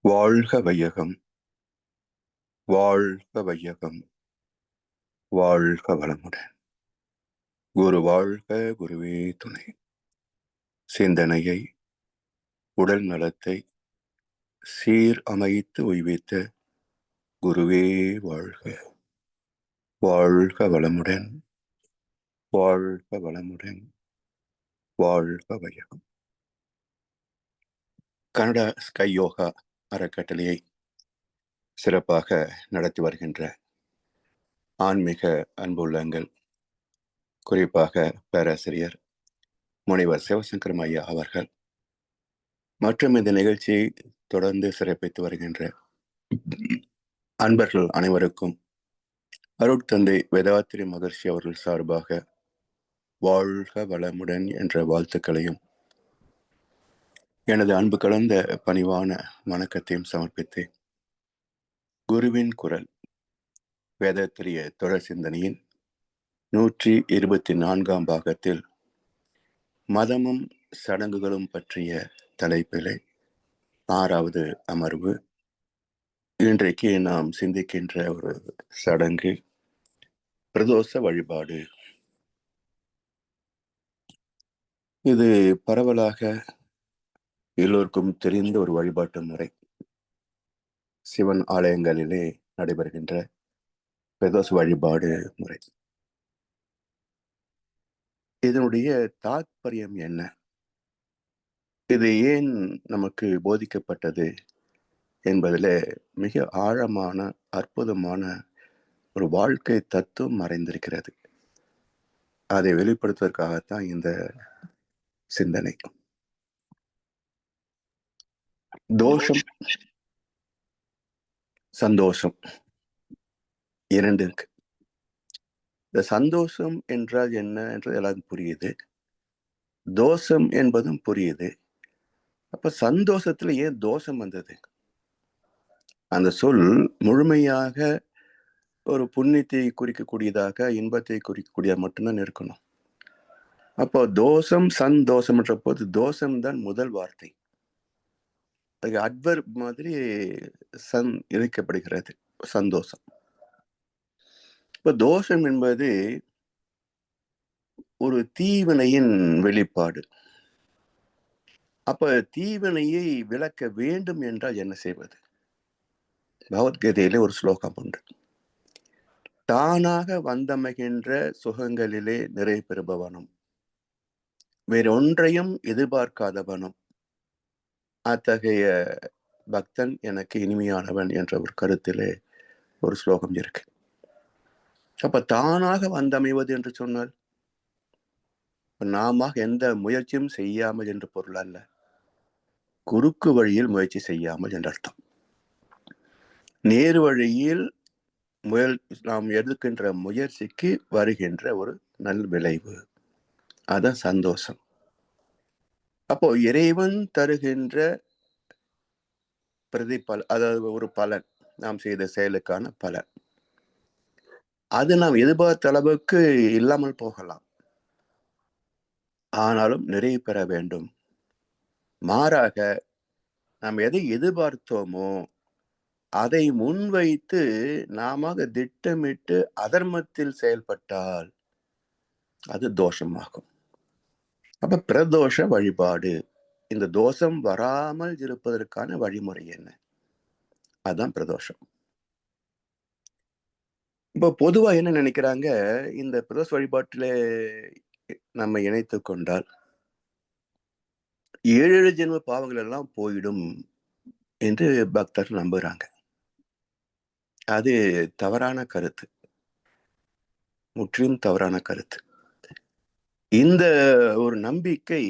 வாழ்க வையகம், வாழ்க வையகம், வாழ்க வளமுடன். குரு வாழ்க, குருவே துணை. சிந்தனையை, உடல் நலத்தை சீர் அமைத்து உய்வித்த குருவே வாழ்க. வாழ்க வளமுடன், வாழ்க வளமுடன், வாழ்க வையகம். கனடா ஸ்கை யோகா அறக்கட்டளையை சிறப்பாக நடத்தி வருகின்ற ஆன்மீக அன்புள்ளங்கள், குறிப்பாக பேராசிரியர் முனைவர் சிவசங்கரம் ஐயா அவர்கள் மற்றும் இந்த நிகழ்ச்சியை தொடர்ந்து சிறப்பித்து வருகின்ற அன்பர்கள் அனைவருக்கும் அருட்தந்தை வேதாத்திரி மகர்ஷி அவர்கள் சார்பாக வாழ்க வளமுடன் என்ற வாழ்த்துக்களையும் எனது அன்பு கலந்த பணிவான வணக்கத்தையும் சமர்ப்பித்து குருவின் குரல் வேதாத்திரிய தொடர் சிந்தனையின் 124ஆம் பாகத்தில் மதமும் சடங்குகளும் பற்றிய தலைப்பிலே 6வது அமர்வு. இன்றைக்கு நாம் சிந்திக்கின்ற ஒரு சடங்கு பிரதோஷ வழிபாடு. இது பரவலாக எல்லோருக்கும் தெரிந்த ஒரு வழிபாட்டு முறை. சிவன் ஆலயங்களிலே நடைபெறுகின்ற பிரதோஷ வழிபாடு முறை. இதனுடைய தாற்பயம் என்ன? இது ஏன் நமக்கு போதிக்கப்பட்டது என்பதில் மிக ஆழமான அற்புதமான ஒரு வாழ்க்கை தத்துவம் மறைந்திருக்கிறது. அதை வெளிப்படுத்துவதற்காகத்தான் இந்த சிந்தனை. தோஷம், சந்தோஷம் இரண்டு இருக்கு. இந்த சந்தோஷம் என்றால் என்ன என்று எல்லாரும் புரியுது, தோஷம் என்பதும் புரியுது. அப்ப சந்தோஷத்துல ஏன் தோஷம் வந்தது? அந்த சொல் முழுமையாக ஒரு புண்ணியத்தை குறிக்கக்கூடியதாக, இன்பத்தை குறிக்கக்கூடியதாக மட்டும்தான் இருக்கணும். அப்போ தோஷம் சந்தோஷம் என்ற போது தோஷம் தான் முதல் வார்த்தை. அதுக்கு அட்வர்ப் மாதிரி சன் இணைக்கப்படுகிறது, சந்தோஷம். இப்ப தோஷம் என்பது ஒரு தீவினையின் வெளிப்பாடு. அப்ப தீவினையை விளக்க வேண்டும் என்றால் என்ன செய்வது? பகவத்கீதையிலே ஒரு ஸ்லோகம் உண்டு. தானாக வந்தமைகின்ற சுகங்களிலே நிறை பெறுபவனும் வேறொன்றையும் எதிர்பார்க்காதவனும் அத்தகைய பக்தன் எனக்கு இனிமையானவன் என்ற ஒரு கருத்திலே ஒரு ஸ்லோகம் இருக்கு. அப்ப தானாக வந்தமைவது என்று சொன்னால் நாம எந்த முயற்சியும் செய்யாமல் என்று பொருள் அல்ல. குறுக்கு வழியில் முயற்சி செய்யாமல் என்ற அர்த்தம். நேரு வழியில் நாம் எடுக்கின்ற முயற்சிக்கு வருகின்ற ஒரு நல் விளைவு, அதான் சந்தோஷம். அப்போ இறைவன் தருகின்ற பிரதிபலன், அதாவது ஒரு பலன், நாம் செய்த செயலுக்கான பலன், அது நாம் எதிர்பார்த்த அளவுக்கு இல்லாமல் போகலாம், ஆனாலும் நிறைவு பெற வேண்டும். மாறாக நாம் எதை எதிர்பார்த்தோமோ அதை முன்வைத்து நாம திட்டமிட்டு அதர்மத்தில் செயல்பட்டால் அது தோஷமாகும். அப்ப பிரதோஷ வழிபாடு, இந்த தோஷம் வராமல் இருப்பதற்கான வழிமுறை என்ன? அதுதான் பிரதோஷம். இப்ப பொதுவா என்ன நினைக்கிறாங்க, இந்த பிரதோஷ வழிபாட்டிலே நம்ம இணைத்து கொண்டால் 7 ஜென்ம பாவங்கள் எல்லாம் போயிடும் என்று பக்தர்கள் நம்புறாங்க. அது தவறான கருத்து, முற்றிலும் தவறான கருத்து. இந்த ஒரு நம்பிக்கை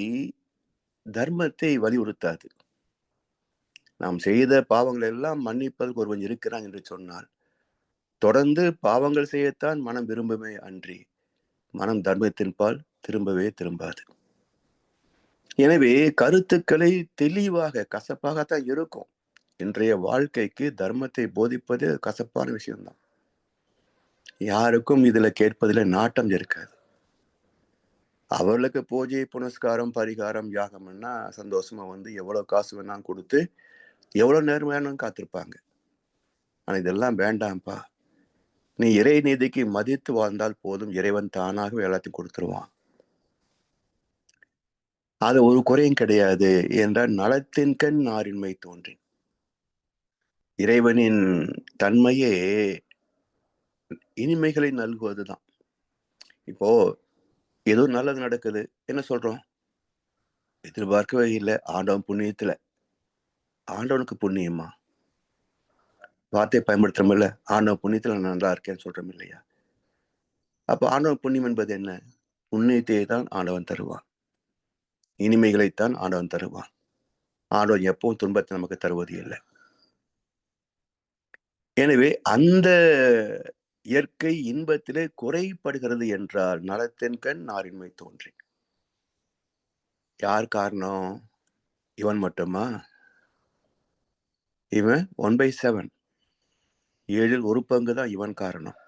தர்மத்தை வலியுறுத்தாது. நாம் செய்த பாவங்கள் எல்லாம் மன்னிப்பதற்கு ஒருவன் இருக்கிறான் என்று சொன்னால் தொடர்ந்து பாவங்கள் செய்யத்தான் மனம் விரும்புமே அன்றி மனம் தர்மத்தின் பால் திரும்பவே திரும்பாது. எனவே கருத்துக்களை தெளிவாக, கசப்பாகத்தான் இருக்கும். இன்றைய வாழ்க்கைக்கு தர்மத்தை போதிப்பது கசப்பான விஷயம்தான். யாருக்கும் இதுல கேட்பதில் நாட்டம் இருக்காது. அவர்களுக்கு பூஜை புனஸ்காரம் பரிகாரம் யாகம்னா சந்தோஷமா வந்து எவ்வளவு காசு வேணாலும் கொடுத்து எவ்வளவு நேரம் வேணும்னு காத்திருப்பாங்க. ஆனா இதெல்லாம் வேண்டாம்ப்பா. நீ இறை நீதிக்கு மதித்து வாழ்ந்தால் போதும், இறைவன் தானாகவே எல்லாத்தையும் கொடுத்துருவான். அது ஒரு குறையும் கிடையாது என்றால் நலத்தின்கண் நாரின்மை தோன்றின். இறைவனின் தன்மையே இனிமைகளை நல்குவதுதான். இப்போ ஏதோ நல்லது நடக்குது, என்ன சொல்றோம்? எதிர்பார்க்கவே இல்லை, ஆண்டவன் புண்ணியத்துல. ஆண்டவனுக்கு புண்ணியமா? வார்த்தையை பயன்படுத்துறோம் இல்ல, ஆண்டவன் புண்ணியத்துல நான் நல்லா இருக்கேன்னு சொல்றோம் இல்லையா? அப்ப ஆண்டவன் புண்ணியம் என்பது என்ன? புண்ணியத்தை தான் ஆண்டவன் தருவான், இனிமைகளைத்தான் ஆண்டவன் தருவான். ஆண்டவன் எப்பவும் துன்பத்தை நமக்கு தருவது இல்லை. எனவே அந்த இயற்கை இன்பத்திலே குறைபடுகிறது என்றால் நலத்தின்கண் நாரின்மை தோன்றி. யார் காரணம்? இவன் மட்டுமா? இவன் 1/7, 7ல் 1 பங்கு தான் இவன் காரணம்.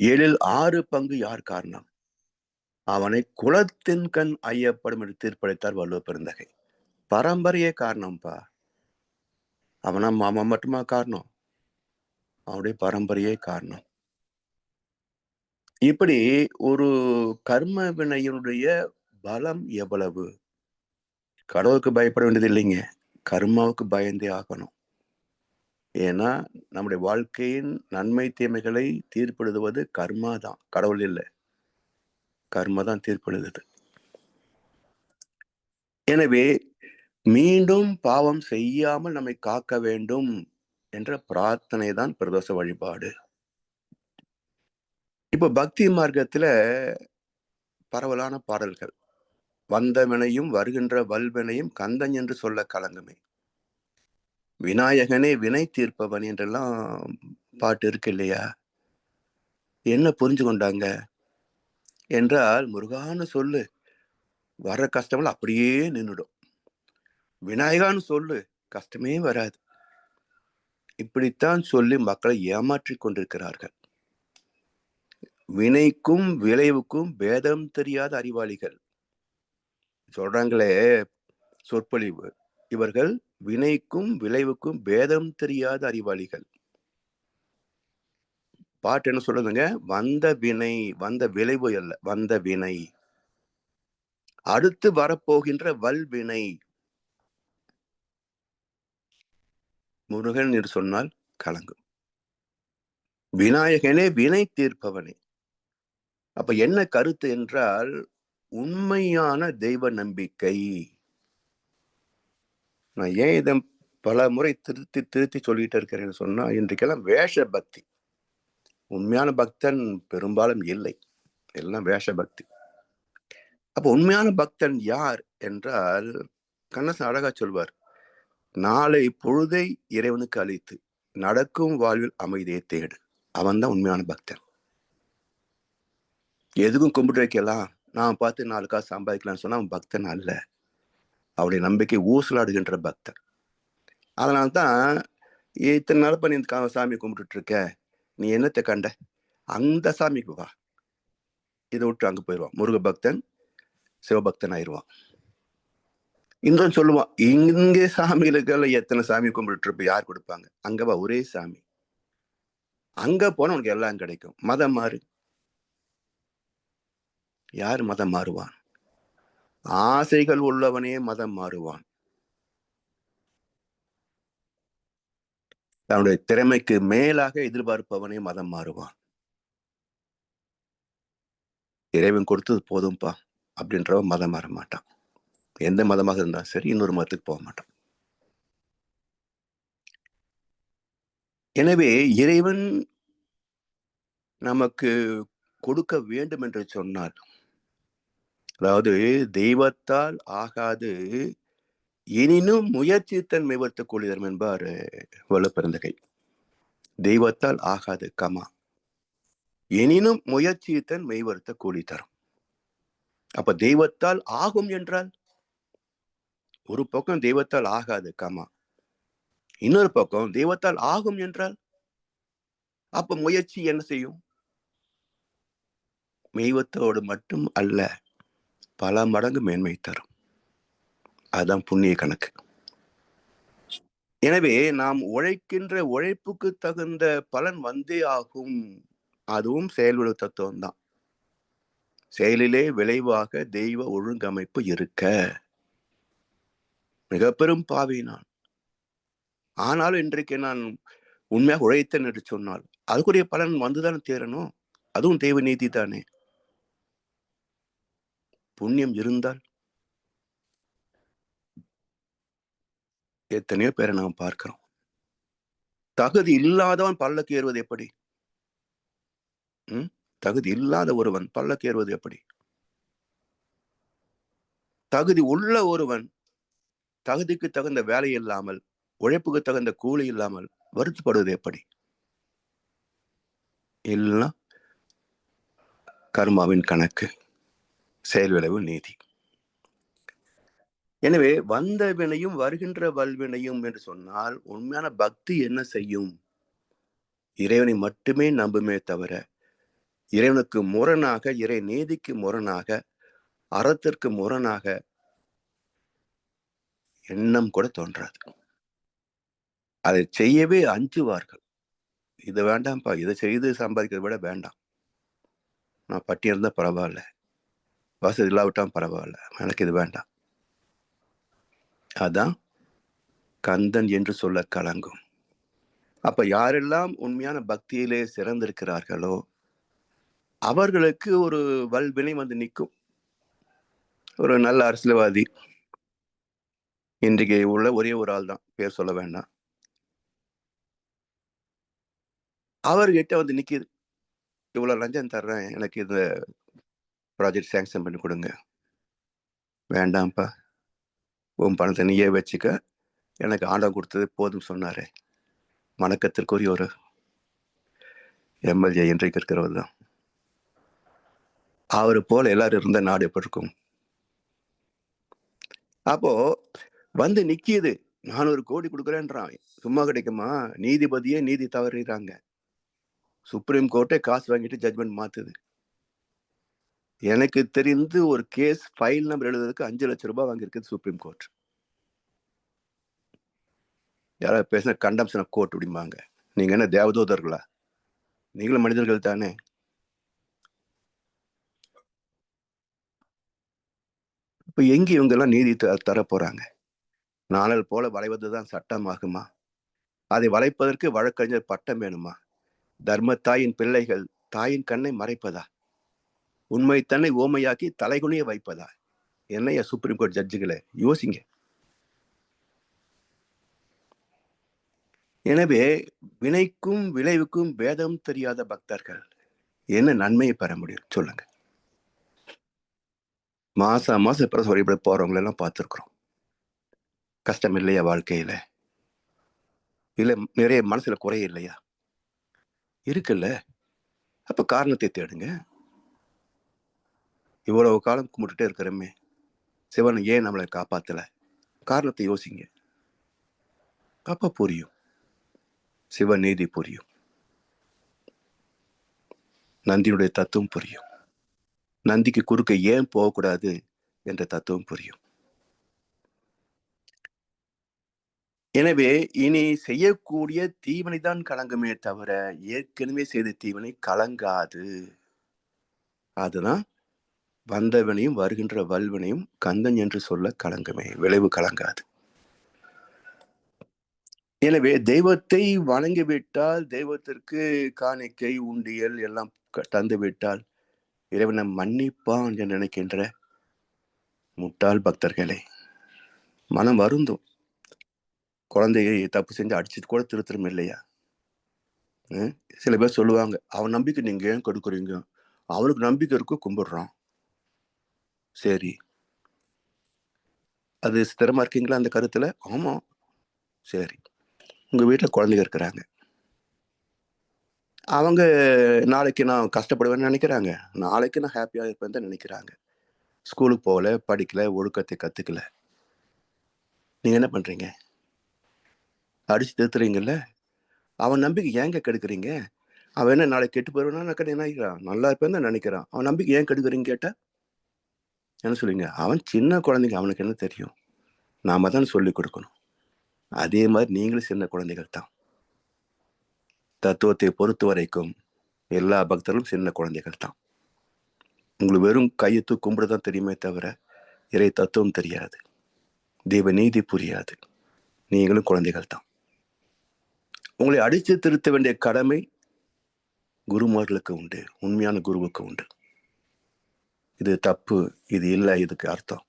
7ல் 6 பங்கு யார் காரணம்? அவனை குலத்தின் கண் ஐயப்படும் என்று தீர்ப்பளித்தார் வள்ளுவ பெருந்தகை. பரம்பரையே காரணம்ப்பா. அவன் மட்டுமா காரணம்? அவனுடைய பரம்பரையே காரணம். இப்படி ஒரு கர்ம வினையினுடைய பலம் எவ்வளவு? கடவுளுக்கு பயப்பட வேண்டியது இல்லைங்க, கர்மாவுக்கு பயந்தே ஆகணும். ஏன்னா நம்முடைய வாழ்க்கையின் நன்மை தீமைகளை தீர்ப்பிடுவது கர்மா தான், கடவுள் இல்லை. கர்மா தான் தீர்ப்பிடுது. எனவே மீண்டும் பாவம் செய்யாமல் நம்மை காக்க வேண்டும் என்ற பிரார்த்தனை தான் பிரதோஷ வழிபாடு. இப்ப பக்தி மார்க்கத்துல பரவலான பாடல்கள். வந்த வினையும் வருகின்ற வல்வினையும் கந்தன் என்று சொல்ல கலங்குமே, விநாயகனே வினை தீர்ப்பவன் என்றெல்லாம் பாட்டு இருக்கு இல்லையா? என்ன புரிஞ்சு கொண்டாங்க என்றால், முருகான்னு சொல்லு, வர்ற கஷ்டங்கள் அப்படியே நின்றுடும். விநாயகான்னு சொல்லு, கஷ்டமே வராது. இப்படித்தான் சொல்லி மக்களை ஏமாற்றிக் கொண்டிருக்கிறார்கள். வினைக்கும் விளைவுக்கும் பேதம் தெரியாத அறிவாளிகள் சொல்றாங்களே சொற்பொழிவு, இவர்கள் வினைக்கும் விளைவுக்கும் பேதம் தெரியாத அறிவாளிகள். பாட்டு என்ன சொல்லுதுங்க? வந்த வினை, வந்த விளைவு அல்ல, வந்த வினை, அடுத்து வரப்போகின்ற வல்வினை. முருகன் என்று சொன்னால் கலங்கும். விநாயகனே வினை தீர்ப்பவனே. அப்ப என்ன கருத்து என்றால், உண்மையான தெய்வ நம்பிக்கை. நான் ஏன் இதை பல முறை திருத்தி திருத்தி சொல்லிட்டு இருக்கிறேன்னு சொன்னா, இன்றைக்கெல்லாம் வேஷ பக்தி. உண்மையான பக்தன் பெரும்பாலும் இல்லை, எல்லாம் வேஷ பக்தி. அப்ப உண்மையான பக்தன் யார் என்றால், கண்ணதாசன் அழகா சொல்வார், நாளை பொழுதை இறைவனுக்கு அளித்து நடக்கும் வாழ்வில் அமைதியை தேடு. அவன் தான் உண்மையான பக்தன். எதுக்கும் கும்பிட்டு வைக்கலாம், நான் பார்த்து 4 காசு சம்பாதிக்கலாம்னு சொன்னா அவன் பக்தன் அல்ல. அவருடைய நம்பிக்கை ஊசலாடுகின்ற பக்தன். அதனால்தான் இத்தனை நாள் பண்ணி இந்த சாமி கும்பிட்டுட்டு இருக்க, நீ என்னத்தை கண்ட? அந்த சாமிக்கு வா. இதை விட்டு அங்க போயிடுவான். முருக பக்தன் சிவபக்தன் ஆயிடுவான். இன்னும் சொல்லுவான், இங்கே சாமிகளுக்கு எத்தனை சாமி கும்பிட்டு இருப்ப, யார் கொடுப்பாங்க? அங்க வா, ஒரே சாமி. அங்க போனா உனக்கு எல்லாம் கிடைக்கும். மதம் மாறு. யார் மதம் மாறுவான்? ஆசைகள் உள்ளவனே மதம் மாறுவான். தன்னுடைய திறமைக்கு மேலாக எதிர்பார்ப்பவனே மதம் மாறுவான். இறைவன் கொடுத்தது போதும்பா அப்படின்றவன் மதம் மாற மாட்டான். எந்த மதமாக இருந்தாலும் சரி, இன்னொரு மதத்துக்கு போக மாட்டான். எனவே இறைவன் நமக்கு கொடுக்க வேண்டும் என்று சொன்னார். அதாவது தெய்வத்தால் ஆகாது, எனினும் முயற்சித்தன் மெய்வர்த்த கூலிதரும் என்பார் வள்ளுவ பெருந்தகை. தெய்வத்தால் ஆகாது, கமா, எனினும் முயற்சித்தன் மெய்வர்த்த கூலி தரும். அப்ப தெய்வத்தால் ஆகும் என்றால், ஒரு பக்கம் தெய்வத்தால் ஆகாது, கமா, இன்னொரு பக்கம் தெய்வத்தால் ஆகும் என்றால், அப்ப முயற்சி என்ன செய்யும்? மெய்வத்தோடு மட்டும் அல்ல, பல மடங்கு மேன்மை தரும். அதுதான் புண்ணிய கணக்கு. எனவே நாம் உழைக்கின்ற உழைப்புக்கு தகுந்த பலன் வந்தே ஆகும். அதுவும் செயல்விடு தத்துவம் தான். செயலிலே விளைவாக தெய்வ ஒழுங்கமைப்பு இருக்க. மிக பெரும் பாவி நான். ஆனாலும் இன்றைக்கு நான் உண்மையாக உழைத்தேன் என்று சொன்னால் அதுக்குரிய பலன் வந்துதானே தேரணும். அதுவும் தெய்வ நீதி தானே. புண்ணியம் இருந்தால் எத்தனையோ பேரை நாம் பார்க்கிறோம். தகுதி இல்லாதவன் பல்லக்கு ஏறுவது எப்படி? தகுதி இல்லாத ஒருவன் பல்லக்கு ஏறுவது எப்படி? தகுதி உள்ள ஒருவன் தகுதிக்கு தகுந்த வேலை இல்லாமல், உழைப்புக்கு தகுந்த கூலி இல்லாமல் வருத்தப்படுவது எப்படி? எல்லாம் கர்மாவின் கணக்கு, செயல் விளைவு நீதி. எனவே வந்த வினையும் வருகின்ற வல்வினையும் என்று சொன்னால் உண்மையான பக்தி என்ன செய்யும்? இறைவனை மட்டுமே நம்புமே தவிர இறைவனுக்கு முரணாக, இறை நீதிக்கு முரணாக, அறத்திற்கு முரணாக எண்ணம் கூட தோன்றாது. அதை செய்யவே அஞ்சுவார்கள். இதை வேண்டாம்ப்பா, இதை செய்து சம்பாதிக்கிறத விட வேண்டாம், நான் பட்டியல் இருந்தா பரவாயில்ல, வசதி இல்லாவிட்டாலும் பரவாயில்ல, எனக்கு இது வேண்டாம். அதான் கந்தன் என்று சொல்ல கலங்கும். அப்ப யாரெல்லாம் உண்மையான பக்தியிலே சிறந்திருக்கிறார்களோ அவர்களுக்கு ஒரு வல்வினை வந்து நிற்கும். ஒரு நல்ல அரசியல்வாதி, இன்றைக்கு உள்ள ஒரே ஒரு ஆள் தான், பேர் சொல்ல வேண்டாம், அவர்கிட்ட வந்து நிக்குது, இவ்வளவு லஞ்சம் தர்றேன், எனக்கு இந்த ப்ராஜெக்ட் சேங்ஷன் பண்ணி கொடுங்க. வேண்டாம்ப்பா, உன் பணத்தை நீயே வச்சுக்க, எனக்கு ஆண்டவன் கொடுத்தது போதும் சொன்னாரு. வணக்கத்திற்குரிய ஒரு எம்எல்ஏ இன்றைக்கு இருக்கிறவர் தான். அவரு போல எல்லாரும் இருந்த நாடு எப்படி இருக்கும்? அப்போ வந்து நிக்கிது, 400 கோடி கொடுக்குறேன்றான். சும்மா கிடைக்குமா? நீதிபதியே நீதி தவறுறாங்க. சுப்ரீம் கோர்ட்டே காசு வாங்கிட்டு ஜட்மெண்ட் மாத்துது. எனக்கு தெரிந்து ஒரு கேஸ் ஃபைல் நம்பர் எழுதுறதுக்கு 5 லட்சம் ரூபாய் வாங்கியிருக்குது சுப்ரீம் கோர்ட். யாராவது பேசின கண்டம்ஷன் ஆஃப் கோர்ட் அப்படிம்பாங்க. நீங்க என்ன தேவதூதர்களா? நீங்களும் மனிதர்கள் தானே. இப்ப எங்க இவங்க எல்லாம் நீதி தர போறாங்க? நாணல் போல வளைவதுதான் சட்டமாகுமா? அதை வளைப்பதற்கு வழக்கறிஞர் பட்டம் வேணுமா? தர்ம தாயின் பிள்ளைகள் தாயின் கண்ணை மறைப்பதா? உண்மை தன்னை ஓமையாக்கி தலைகுனிய வைப்பதா? என்னைய சுப்ரீம் கோர்ட் ஜட்ஜுகளை யோசிங்க. எனவே வினைக்கும் விளைவுக்கும் பேதம் தெரியாத பக்தர்கள் என்ன நன்மையை பெற முடியும் சொல்லுங்க? மாசம் பிரசவ போறவங்களை எல்லாம் பார்த்திருக்கிறோம். கஷ்டம் இல்லையா வாழ்க்கையில? இல்ல நிறைய மனசுல குறை இல்லையா? இருக்குல்ல. அப்ப காரணத்தை தேடுங்க. இவ்வளவு காலம் கும்பிட்டுட்டே இருக்கிறோமே, சிவன் ஏன் நம்மளை காப்பாத்தல? காரணத்தை யோசிங்க. அப்ப புரியும், சிவ நீதி புரியும், நந்தியுடைய தத்துவம் புரியும், நந்திக்கு குறுக்க ஏன் போகக்கூடாது என்ற தத்துவம் புரியும். எனவே இனி செய்யக்கூடிய தீவனை தான் கலங்குமே தவிர ஏற்கனவே செய்த தீவனை கலங்காது. அதுதான் வந்தவனையும் வருகின்ற வல்வனையும் கந்தன் என்று சொல்ல கலங்குமே, விளைவு கலங்காது. எனவே தெய்வத்தை வணங்கிவிட்டால், தெய்வத்திற்கு காணிக்கை உண்டியல் எல்லாம் தந்து விட்டால் இறைவனை மன்னிப்பான் என்று நினைக்கின்ற முட்டாள் பக்தர்களே, மனம் வருந்தும். குழந்தையை தப்பு செஞ்சு அடிச்சுட்டு கூட திருத்தரும் இல்லையா? சில பேர் சொல்லுவாங்க, அவன் நம்பிக்கை நீங்க ஏன் கொடுக்குறீங்க? அவனுக்கு நம்பிக்கை இருக்கு, கும்பிடுறான். சரி, அது ஸ்திரமா இருக்கீங்களா அந்த கருத்துல? ஆமா. சரி, உங்க வீட்டுல குழந்தைங்க இருக்கிறாங்க, அவங்க நாளைக்கு நான் கஷ்டப்படுவேன்னு நினைக்கிறாங்க, நாளைக்கு நான் ஹாப்பியா இருப்பேன் தான் நினைக்கிறாங்க. ஸ்கூலுக்கு போகல, படிக்கல, ஒழுக்கத்தை கத்துக்கல. நீங்க என்ன பண்றீங்க? அடிச்சு திருத்துறீங்கல்ல. அவன் நம்பிக்கை ஏங்க கெடுக்குறீங்க? அவன் என்ன நாளைக்கு கெட்டு போயிருவானா நினைக்கிறான், நல்லா இருப்பேன் தான் நினைக்கிறான். அவன் நம்பிக்கை ஏன் கெடுக்குறீங்க கேட்டா என்ன சொல்லுவீங்க? அவன் சின்ன குழந்தைங்க, அவனுக்கு என்ன தெரியும்? நாம தான் சொல்லிக் கொடுக்கணும். அதே மாதிரி நீங்களும் சின்ன குழந்தைகள் தான். தத்துவத்தை பொறுத்த வரைக்கும் எல்லா பக்தர்களும் சின்ன குழந்தைகள் தான். உங்களுக்கு வெறும் கையெத்து கும்பிடதான் தெரியுமே தவிர இறை தத்துவம் தெரியாது, தெய்வ நீதி புரியாது. நீங்களும் குழந்தைகள் தான். உங்களை அடித்து திருத்த வேண்டிய கடமை குருமார்களுக்கு உண்டு, உண்மையான குருவுக்கு உண்டு. இது தப்பு, இது இல்லை, இதுக்கு அர்த்தம்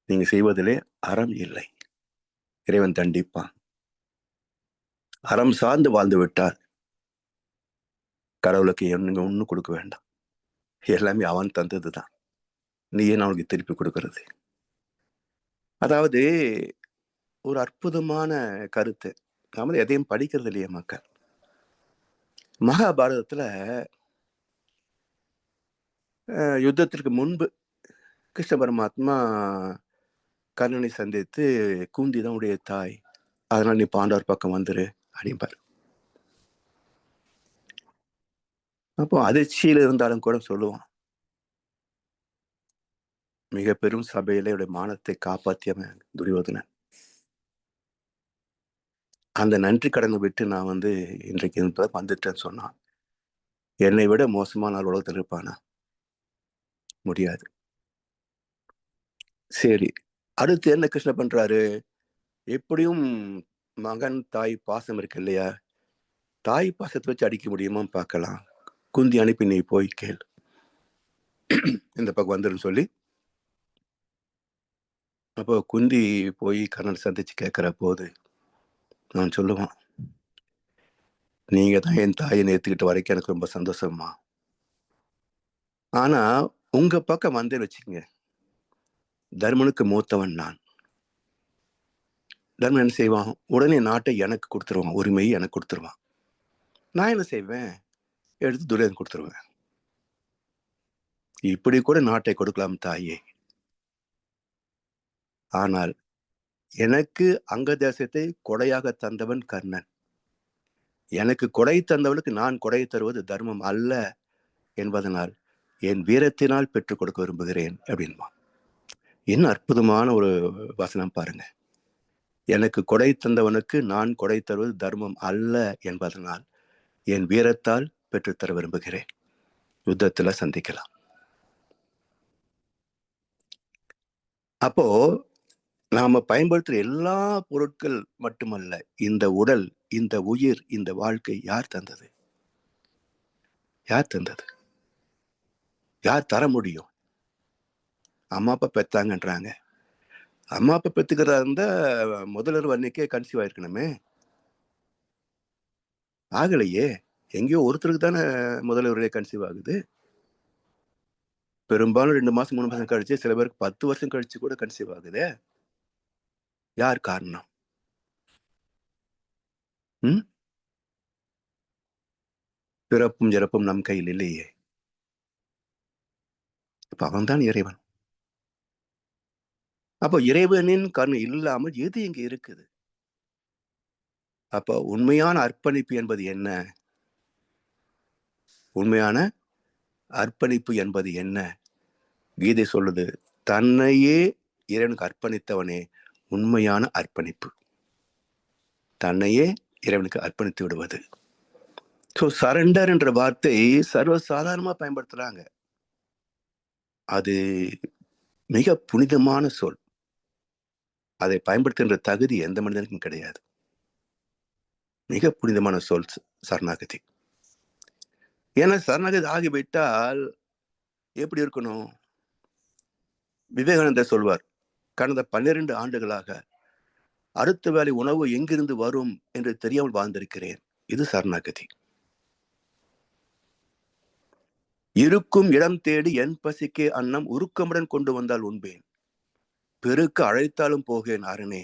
நீங்க செய்வதிலே அறம் இல்லை, இறைவன் தண்டிப்பான். அறம் சார்ந்து வாழ்ந்து விட்டால் கடவுளுக்கு நீங்க ஒன்றும் கொடுக்க வேண்டாம். எல்லாமே அவன் தந்ததுதான், நீ ஏன் அவனுக்கு திருப்பி கொடுக்கறது? அதாவது ஒரு அற்புதமான கருத்து. நாம எதையும் படிக்கிறது இல்லையே மக்கள். மகாபாரதத்துல யுத்தத்திற்கு முன்பு கிருஷ்ண பரமாத்மா கர்ணனை சந்தித்து, கூந்தி தான் உடைய தாய், அதனால நீ பாண்டவர் பக்கம் வந்துரு அப்படிம்பார். அப்போ அதிர்ச்சியில் இருந்தாலும் கூட சொல்லுவான், மிக பெரும் சபையில இவருடைய மானத்தை காப்பாற்றியவன் துரியோதனன். அந்த நன்றி கடனை விட்டு நான் இன்றைக்கு வந்துட்டேன்னு சொன்னான். என்னை விட மோசமான ஆள் உலகத்தில் இருப்பானா? முடியாது. சரி, அடுத்து என்ன கிருஷ்ண பண்றாரு? எப்படியும் மகன் தாய் பாசம் இருக்கு இல்லையா, தாய் பாசத்தை வச்சு அடிக்க முடியுமா பார்க்கலாம். குந்தி அனுப்பி நீ போய் கேள், இந்த பக்கம் வந்துருன்னு சொல்லி. அப்போ குந்தி போய் கர்ணன் சந்திச்சு கேட்கிற போது நான் சொல்லுவான், நீங்க தான் என் தாயை நேர்த்துக்கிட்ட வரைக்கும் எனக்கு ரொம்ப சந்தோஷமா. ஆனா உங்க பக்கம் வந்தேன்னு வச்சுக்கங்க, தர்மனுக்கு மூத்தவன் நான். தர்மன் என்ன செய்வான்? உடனே நாட்டை எனக்கு கொடுத்துருவான், உரிமையை எனக்கு கொடுத்துருவான். நான் என்ன செய்வேன்? எடுத்து துரியோதனன் கொடுத்துருவேன். இப்படி கூட நாட்டை கொடுக்கலாம் தாயே. ஆனால் எனக்கு அங்க தேசத்தை கொடையாக தந்தவன் கர்ணன். எனக்கு கொடை தந்தவனுக்கு நான் கொடை தருவது தர்மம் அல்ல என்பதனால் என் வீரத்தினால் பெற்றுக் கொடுக்க விரும்புகிறேன் அப்படின்பா. என்ன அற்புதமான ஒரு வசனம் பாருங்க. எனக்கு கொடை தந்தவனுக்கு நான் கொடை தருவது தர்மம் அல்ல என்பதனால் என் வீரத்தால் பெற்றுத்தர விரும்புகிறேன். யுத்தத்துல சந்திக்கலாம். அப்போ நாம பயன்படுத்துற எல்லா பொருட்கள் மட்டுமல்ல, இந்த உடல், இந்த உயிர், இந்த வாழ்க்கை யார் தந்தது? யார் தந்தது? யார் தர முடியும்? அம்மா அப்பா பெத்தாங்கன்றாங்க. அம்மா அப்பா பெத்துக்கிறதா இருந்தா முதல்வர் அன்னைக்கே கன்சீவ் ஆயிருக்கணுமே. ஆகலையே. எங்கேயோ ஒருத்தருக்கு தானே முதல்வரே கன்சீவ் ஆகுது. பெரும்பாலும் 2 மாசம் 3 மாசம் கழிச்சு, சில பேருக்கு 10 வருஷம் கழிச்சு கூட கன்சீவ் ஆகுதே. யார் காரணம்? பிறப்பும் இறப்பும் நம் கையில் இல்லையே. அப்ப அவன்தான் இறைவன். அப்போ இறைவனின் கருணை இல்லாமல் எது இங்க இருக்குது? அப்போ உண்மையான அர்ப்பணிப்பு என்பது என்ன? உண்மையான அர்ப்பணிப்பு என்பது என்ன? கீதை சொல்லுது, தன்னையே இறைவனுக்கு அர்ப்பணித்தவனே உண்மையான அர்ப்பணிப்பு. தன்னையே இறைவனுக்கு அர்ப்பணித்து விடுவது. ஸோ சரண்டர் என்ற வார்த்தை சர்வசாதாரணமா பயன்படுத்துறாங்க. அது மிக புனிதமான சொல். அதை பயன்படுத்துகின்ற தகுதி எந்த மனிதனுக்கும் கிடையாது. மிக புனிதமான சொல் சரணாகதி. ஏன்னா சரணாகதி ஆகிவிட்டால் எப்படி இருக்கணும்? விவேகானந்தர் சொல்வார், கடந்த 12 ஆண்டுகளாக அடுத்த வேளை உணவு எங்கிருந்து வரும் என்று தெரியாமல் வாழ்ந்திருக்கிறேன். இது சரணாகதி. இருக்கும் இடம் தேடி என் பசிக்கே அன்னம் உருக்கமுடன் கொண்டு வந்தால் உண்பேன். பெருக்க அழைத்தாலும் போகேன் அரணே,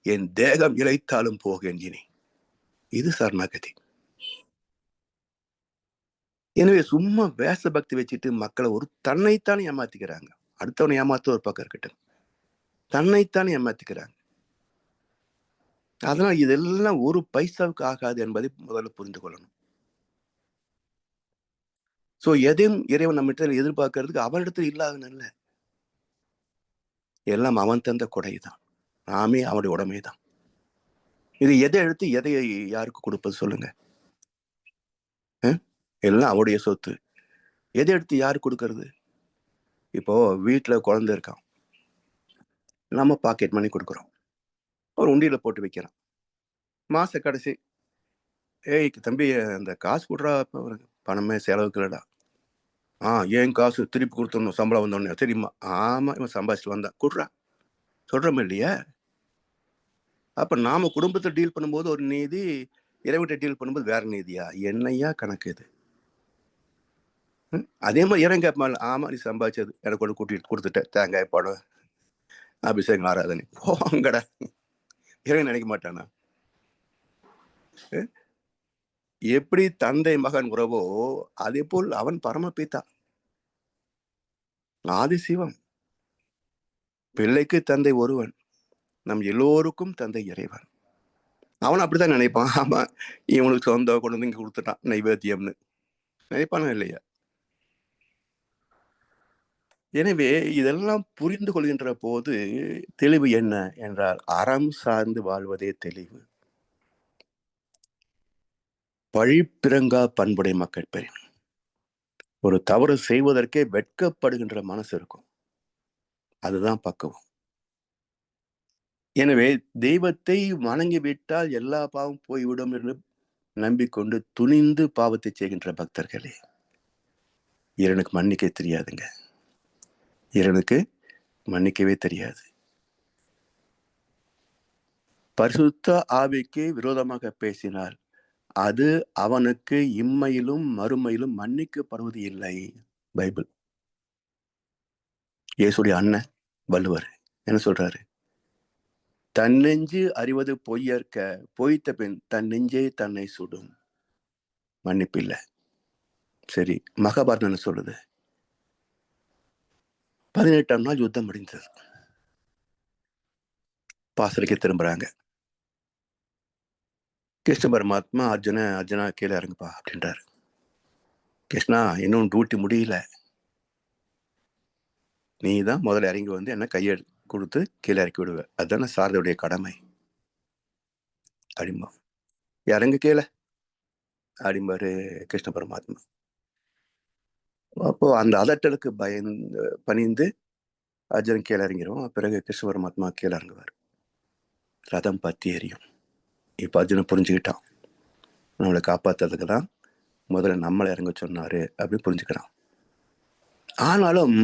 என் தேகம் இழைத்தாலும் போகேன் இனி. இது சரணாகதி. எனவே சும்மா வேச பக்தி வச்சுட்டு மக்களை தன்னைத்தானே ஏமாத்திக்கிறாங்க. அடுத்தவனை ஏமாத்த ஒரு பக்கம் இருக்கட்டும், தன்னைத்தானே ஏமாத்திக்கிறாங்க. அதனால் இதெல்லாம் ஒரு பைசாவுக்கு ஆகாது என்பதை முதல்ல புரிந்து கொள்ளணும். சோ எதையும் இறைவன் நம்மிடத்தில் எதிர்பார்க்கறதுக்கு அவனிடத்தில் இல்லாதன்னு இல்லை, எல்லாம் அவன் தந்த கொடைதான். நாமே அவனுடைய உடமை தான். இது எதை எடுத்து எதை யாருக்கு கொடுப்பது சொல்லுங்க? எல்லாம் அவருடைய சொத்து. எதை எடுத்து யாரு கொடுக்கறது? இப்போ வீட்டுல குழந்தை இருக்கான், நம்ம பாக்கெட் மணி கொடுக்குறோம், ஒரு உண்டியில போட்டு வைக்கிறான். மாச கடைசி, ஏய் தம்பி அந்த காசு கொடுறா, பணமே செலவுக்கு இல்லடா. ஏன் காசு திருப்பி கொடுத்துடணும் சம்பளம் வந்தோடனே தெரியுமா? ஆமா, இவன் சம்பாதிச்சுட்டு வந்தான் கொடுறா சொல்றோம் இல்லையா? அப்ப நாம குடும்பத்தை டீல் பண்ணும்போது ஒரு நீதி, இறைவனை டீல் பண்ணும்போது வேற நீதியா? என்னையா கணக்கு இது? அதே மாதிரி இறைவன் கேட்பான், ஆமா நீ சம்பாதிச்சது எனக்கு ஒன்று கூட்டிட்டு கொடுத்துட்ட, தேங்காய் படம் அபிஷேகம் ஆராதனை போங்கடா. இறைவன் நினைக்க மாட்டானா? எப்படி தந்தை மகன் உறவோ அதே போல் அவன் பரமபிதா, ஆதி சிவம். பிள்ளைக்கு தந்தை ஒருவன், நம் எல்லோருக்கும் தந்தை இறைவன். அவன் அப்படித்தான் நினைப்பான். ஆமா, இவனுக்கு சொந்த கொண்டு வந்து இங்க கொடுத்துட்டான் நைவேத்தியம்னு நினைப்பானா இல்லையா? எனவே இதெல்லாம் புரிந்து கொள்கின்ற போது தெளிவு என்ன என்றால், அறம் சார்ந்து வாழ்வதே தெளிவு. பழிப்பிறங்கா பண்புடை மக்கள் பெறும். ஒரு தவறு செய்வதற்கே வெட்கப்படுகின்ற மனசு இருக்கும், அதுதான் பக்குவம். எனவே தெய்வத்தை வணங்கிவிட்டால் எல்லா பாவம் போய்விடும் என்று நம்பிக்கொண்டு துணிந்து பாவத்தை செய்கின்ற பக்தர்களே, இறைவனுக்கு மன்னிக்க தெரியாதுங்க. இறைவனுக்கு மன்னிக்கவே தெரியாது. பரிசுத்த ஆவிக்கு விரோதமாக பேசினால் அது அவனுக்கு இம்மையிலும் மறுமையிலும் மன்னிக்கப்படுவது இல்லை. பைபிள். இயேசுடைய அண்ணன் வள்ளுவர் என்ன சொல்றாரு? தன்னெஞ்சு அறிவது பொய்யற்க, பொய்த்த பின் தன் நெஞ்சே தன்னை சுடும். மன்னிப்பில்லை. சரி, மகாபாரதம் என்ன சொல்லுது? 18ஆம் நாள் யுத்தம் முடிந்தது. பாசறைக்கு திரும்புறாங்க. கிருஷ்ண பரமாத்மா அர்ஜுனா கீழே இறங்குப்பா அப்படின்றாரு. கிருஷ்ணா, இன்னும் டியூட்டி முடியல, நீ தான் முதல்ல இறங்கி வந்து என்ன கையை கொடுத்து கீழே இறக்கி விடுவ, அதுதானே சாரதியுடைய கடமை அப்படிம்பா. இறங்கு கீழே அப்படிம்பாரு கிருஷ்ண பரமாத்மா. அப்போ அந்த அதட்டலுக்கு பணிந்து அர்ஜுன் கீழே இறங்கிடும். பிறகு கிருஷ்ண பரமாத்மா கீழே இறங்குவார். ரதம் பத்தி எரியும். இப்ப அர்ஜுனன் புரிஞ்சுக்கிட்டான், நம்மளை காப்பாத்துறதுக்கு தான் முதல்ல நம்மளை இறங்க சொன்னாரு அப்படின்னு புரிஞ்சுக்கிறான். ஆனாலும்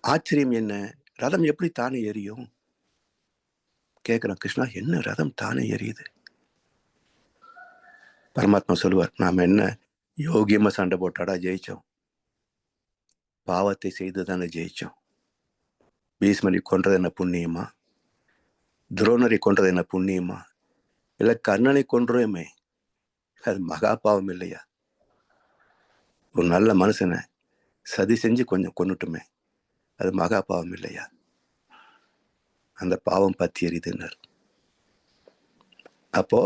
ஆச்சரியம் என்ன, ரதம் எப்படி தானே எரியும் கேட்கிறான். கிருஷ்ணா, என்ன ரதம் தானே எரியுது? பரமாத்மா சொல்லுவார், நாம என்ன யோகியமா சண்டை போட்டாடா ஜெயிச்சோம்? பாவத்தை செய்து தானே ஜெயிச்சோம். பீஷ்மரை கொன்றது என்ன புண்ணியமா? துரோணரை கொன்றது என்ன புண்ணியமா? இல்ல கர்ணனை கொன்றோமே, அது மகா பாவம் இல்லையா? ஒரு நல்ல மனுஷனை சதி செஞ்சு கொஞ்சம் கொன்னுட்டுமே, அது மகா பாவம் இல்லையா? அந்த பாவம் பத்தி எரியுதுன்னார். அப்போ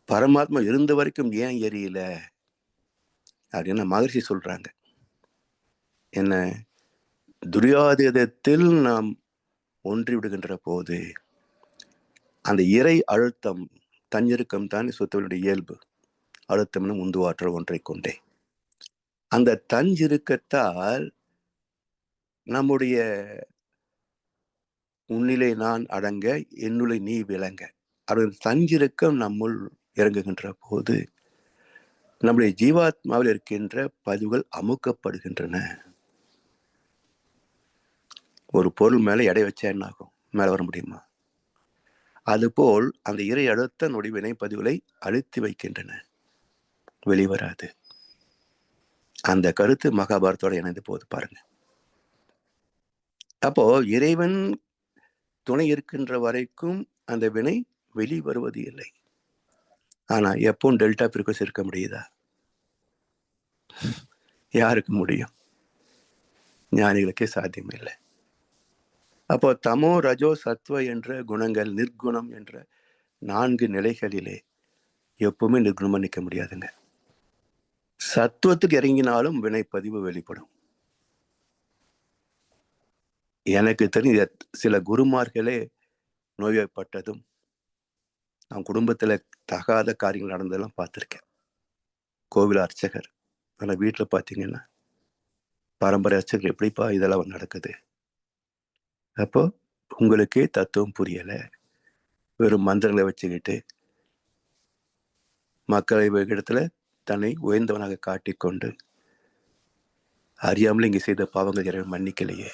பரமாத்மா இருந்த வரைக்கும் ஏன் எரியல அப்படின்னு மகர்ஷி சொல்றாங்க. என்ன, துரியாதீதத்தில் நாம் ஒன்றி விடுகின்ற போது அந்த இறை அழுத்தம் தன்னிருக்கம் தான் சொத்துவனுடைய இயல்பு. அழுத்தம்னு உந்துவாற்றல் ஒன்றை கொண்டே, அந்த தஞ்சிருக்கத்தால் நம்முடைய உன்னிலை நான் அடங்க என்னுளை நீ விளங்க, அது தஞ்சிருக்கம் நம்முள் இறங்குகின்ற போது நம்முடைய ஜீவாத்மாவில் இருக்கின்ற பதிவுகள் அமுக்கப்படுகின்றன. ஒரு பொருள் மேல எடை வச்சா என்ன ஆகும்? மேல வர முடியுமா? அதுபோல் அந்த இறை அழுத்த நொடிவினை பதிவுகளை அழுத்தி வைக்கின்றன, வெளிவராது. அந்த கருத்து மகாபாரத்தோட இணைந்து போது பாருங்க. அப்போ இறைவன் துணை இருக்கின்ற வரைக்கும் அந்த வினை வெளிவருவது இல்லை. ஆனா எப்பவும் டெல்டா ஃப்ரீக்வன்சி இருக்க முடியுதா? யாருக்கு முடியும்? ஞானிகளுக்கே சாத்தியம் இல்லை. அப்போ தமோ ரஜோ சத்வ என்ற குணங்கள், நிர்குணம் என்ற 4 நிலைகளிலே எப்பவுமே நிர்குணமா நிற்க முடியாதுங்க. சத்துவத்துக்கு இறங்கினாலும் வினைப்பதிவு வெளிப்படும். எனக்கு தெரிஞ்ச சில குருமார்களே நோய்வாய்ப்பட்டதும், அவன் குடும்பத்துல தகாத காரியங்கள் நடந்ததெல்லாம் பார்த்துருக்கேன். கோவில் அர்ச்சகர். ஆனா வீட்டுல பாத்தீங்கன்னா, பாரம்பரிய அர்ச்சகர் எப்படிப்பா இதெல்லாம் நடக்குது? அப்போ உங்களுக்கே தத்துவம் புரியல. வெறும் மந்திரங்களை வச்சுக்கிட்டு மக்களை இடத்துல தன்னை உயர்ந்தவனாக காட்டிக்கொண்டு அறியாமல் இங்கே செய்த பாவங்கள் இறைவன் மன்னிக்கலையே.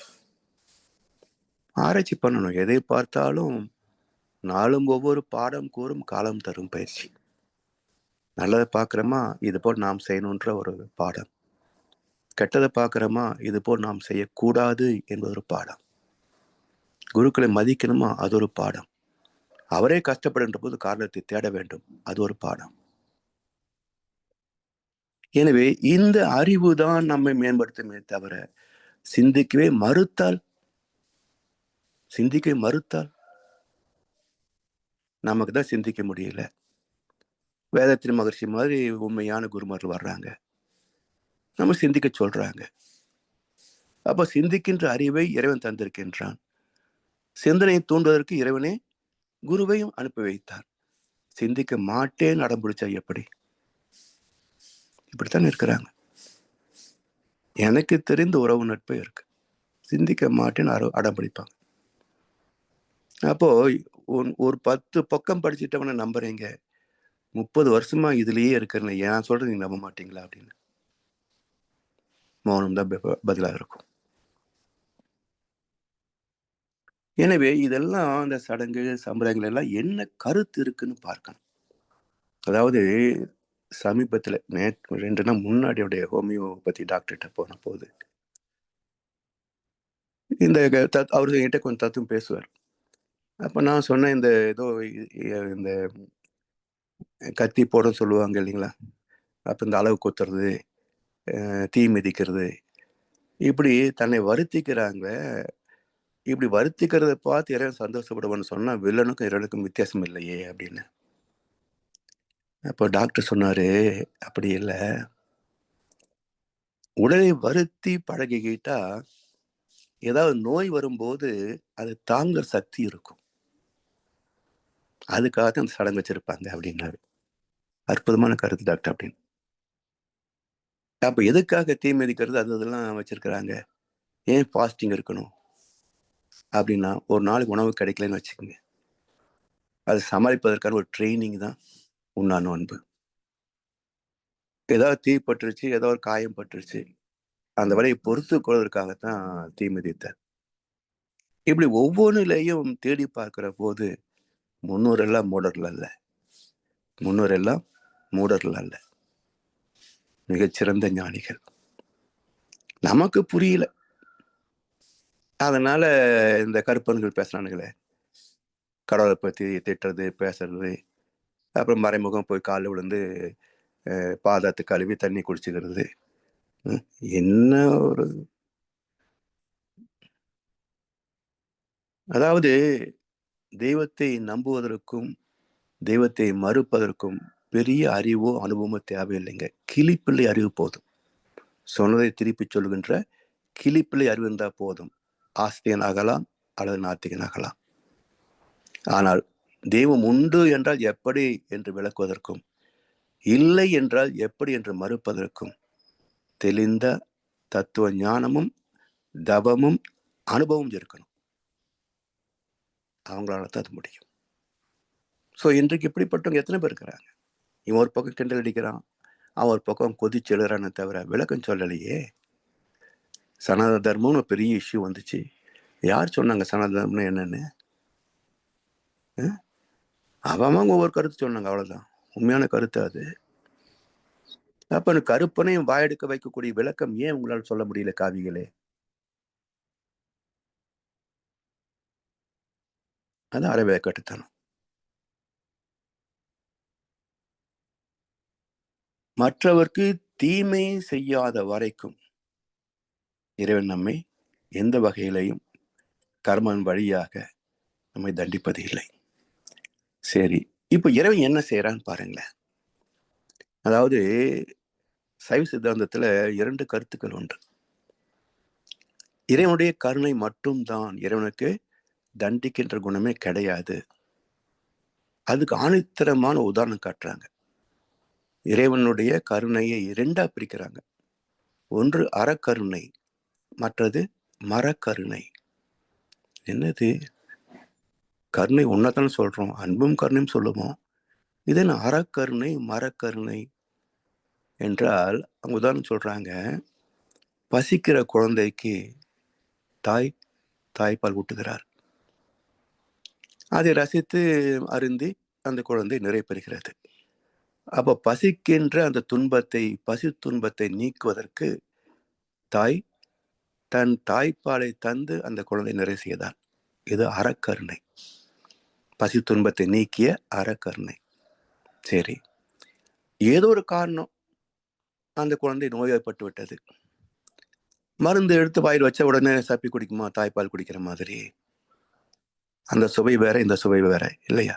ஆராய்ச்சி பண்ணணும். எதை பார்த்தாலும் நாளும் ஒவ்வொரு பாடம் கூறும் காலம் தரும் பயிற்சி. நல்லதை பார்க்குறோமா, இது போல் நாம் செய்யணுன்ற ஒரு பாடம். கெட்டதை பார்க்குறோமா, இது போல் நாம் செய்யக்கூடாது என்பது ஒரு பாடம். குருக்களை மதிக்கணுமா, அது ஒரு பாடம். அவரே கஷ்டப்படுகின்ற போது காரணத்தை தேட வேண்டும், அது ஒரு பாடம். எனவே இந்த அறிவு தான் நம்மை மேம்படுத்துமே தவிர, சிந்திக்கவே மறுத்தால் நமக்கு தான் சிந்திக்க முடியல. வேதத்தின் மகர்ஷி மாதிரி உண்மையான குருமார்கள் வர்றாங்க, நம்ம சிந்திக்க சொல்றாங்க. அப்ப சிந்திக்கின்ற அறிவை இறைவன் தந்திருக்கின்றான். சிந்தனையை தூண்டுவதற்கு இறைவனே குருவையும் அனுப்பி வைத்தார். சிந்திக்க மாட்டேன் அடம் பிடிச்சா எப்படி? இப்படித்தான் இருக்கிறாங்க. எனக்கு தெரிந்த உறவு நட்பு இருக்கு. சிந்திக்க மாட்டேன்னு அடம் பிடிப்பாங்க. அப்போ ஒரு 10 பக்கம் படிச்சுட்டவனை நம்புறீங்க, 30 வருஷமா இதுலயே இருக்கிறேன், ஏன் சொல்றது நீங்க நம்ப மாட்டீங்களா அப்படின்னு. மௌனம் தான் பதிலாக இருக்கும். எனவே இதெல்லாம் அந்த சடங்கு சம்பிரதாயங்கள் எல்லாம் என்ன கருத்து இருக்குன்னு பார்க்கணும். அதாவது சமீபத்துல நேற்று 2 நாள் முன்னாடி ஹோமியோபதி டாக்டர்கிட்ட போன போது இந்த அவரு என்கிட்ட கொஞ்சம் தத்துவம் பேசுவார். அப்ப நான் சொன்னேன், இந்த ஏதோ இந்த கத்தி போட சொல்லுவாங்க இல்லைங்களா, அப்ப இந்த அளவு குத்துறது, தீ மிதிக்கிறது, இப்படி தன்னை வருத்திக்கிறாங்க. இப்படி வருத்திக்கிறத பார்த்து இறைவன் சந்தோஷப்படுவான்னு சொன்னா வில்லனுக்கும் இறைவனுக்கும் வித்தியாசம் இல்லையே அப்படின்னு. அப்போ டாக்டர் சொன்னாரு, அப்படி இல்லை, உடலை வருத்தி பழகிக்கிட்டா ஏதாவது நோய் வரும்போது அது தாங்குற சக்தி இருக்கும், அதுக்காக தான் அந்த சடங்கு வச்சிருப்பாங்க அப்படின்னாரு. அற்புதமான கருத்து டாக்டர் அப்படின்னு. அப்ப எதுக்காக தீ மிதிக்கிறது அது இதெல்லாம் வச்சிருக்கிறாங்க? ஏன் ஃபாஸ்டிங் இருக்கணும் அப்படின்னா, ஒரு நாளைக்கு உணவு கிடைக்கலன்னு வச்சுக்கோங்க, அதை சமாளிப்பதற்கான ஒரு ட்ரைனிங் தான் உண்ணான அன்பு. ஏதாவது தீ பட்டுருச்சு, ஏதோ ஒரு காயம் பட்டுருச்சு, அந்த வழியை பொறுத்து கொள்வதற்காகத்தான் தீ மிதித்தார். இப்படி ஒவ்வொன்றிலையும் தேடி பார்க்கிற போது முன்னோரெல்லாம் மூடர்கள் அல்ல, முன்னோரெல்லாம் மூடர்கள் அல்ல, மிகச்சிறந்த ஞானிகள். நமக்கு புரியல, அதனால இந்த கருப்பன்கள் பேசுறானுங்களே, கடவுளை பத்தி திட்டுறது பேசுறது, அப்புறம் மறைமுகம் போய் காலில் விழுந்து பாதத்தை கழுவி தண்ணி குடிச்சுக்கிறது. என்ன ஒரு, அதாவது தெய்வத்தை நம்புவதற்கும் தெய்வத்தை மறுப்பதற்கும் பெரிய அறிவோ அனுபவமோ தேவையில்லைங்க. கிளிப்பிள்ளை அறிவு போதும். சொன்னதை திருப்பி சொல்லுகின்ற கிளிப்பிள்ளை அறிவு இருந்தா போதும். ஆஸ்திகன் ஆகலாம் அல்லது நாத்திகன் ஆகலாம். ஆனால் தெய்வம் உண்டு என்றால் எப்படி என்று விளக்குவதற்கும், இல்லை என்றால் எப்படி என்று மறுப்பதற்கும் தெளிந்த தத்துவ ஞானமும் தவமும் அனுபவம் இருக்கணும். அவங்களால தான் அது முடியும். ஸோ இன்றைக்கு இப்படிப்பட்டவங்க எத்தனை பேர் இருக்கிறாங்க? இவன் ஒரு பக்கம் கிண்டல் அடிக்கிறான், அவன் ஒரு பக்கம் கொதிச்சு எழுறானே தவிர விளக்கம் சொல்லலையே. சனாதன தர்மம்னு ஒரு பெரிய இஷ்யூ வந்துச்சு. யார் சொன்னாங்க சனாதன தர்மம்னு என்னன்னு? அவங்க ஒவ்வொரு கருத்து சொன்னாங்க, அவ்வளவுதான் உண்மையான கருத்து அது. அப்ப கருப்பனையும் வாயெடுக்க வைக்கக்கூடிய விளக்கம் ஏன் உங்களால் சொல்ல முடியல காவிகளே? அது அறவே கட்டுத்தனம். மற்றவர்க்கு தீமை செய்யாத வரைக்கும் இறைவன் நம்மை எந்த வகையிலையும் கர்மன் வழியாக நம்மை தண்டிப்பது இல்லை. சரி, இப்ப இறைவன் என்ன செய்யறான்னு பாருங்களேன். அதாவது சைவ சித்தாந்தத்துல 2 கருத்துக்கள் உண்டு. இறைவனுடைய கருணை மட்டும்தான் இறைவனுக்கு தண்டிக்கின்ற குணமே கிடையாது. அதுக்கு ஆணித்தரமான உதாரணம் காட்டுறாங்க. இறைவனுடைய கருணையை 2ஆ பிரிக்கிறாங்க. ஒன்று அறக்கருணை, மற்றது மரக்கருணை. என்னது? கருணை ஒன்னதானே சொல்றோம், அன்பும் கருணையும் சொல்லுவோம். இது என்ன அறக்கருணை மரக்கருணை என்றால்? அவங்க உதாரணம் சொல்றாங்க, பசிக்கிற குழந்தைக்கு தாய்ப்பால் ஊட்டுகிறார். அதை ரசித்து அருந்தி அந்த குழந்தை நிறைவு பெறுகிறது. அப்ப பசிக்கின்ற அந்த பசி துன்பத்தை நீக்குவதற்கு தாய் தன் தாய்ப்பாலை தந்து அந்த குழந்தை நிறைவு செய்தார். இது அறக்கருணை, பசி துன்பத்தை நீக்கிய அறக்கருணை. சரி, ஏதோ ஒரு காரணம் அந்த குழந்தை நோய்வாய்ப்பட்டு விட்டது. மருந்து எடுத்து வாயில் வச்ச உடனே சப்பி குடிக்குமா? தாய்ப்பால் குடிக்கிற மாதிரி. அந்த சுவை வேற, இந்த சுவை வேற இல்லையா?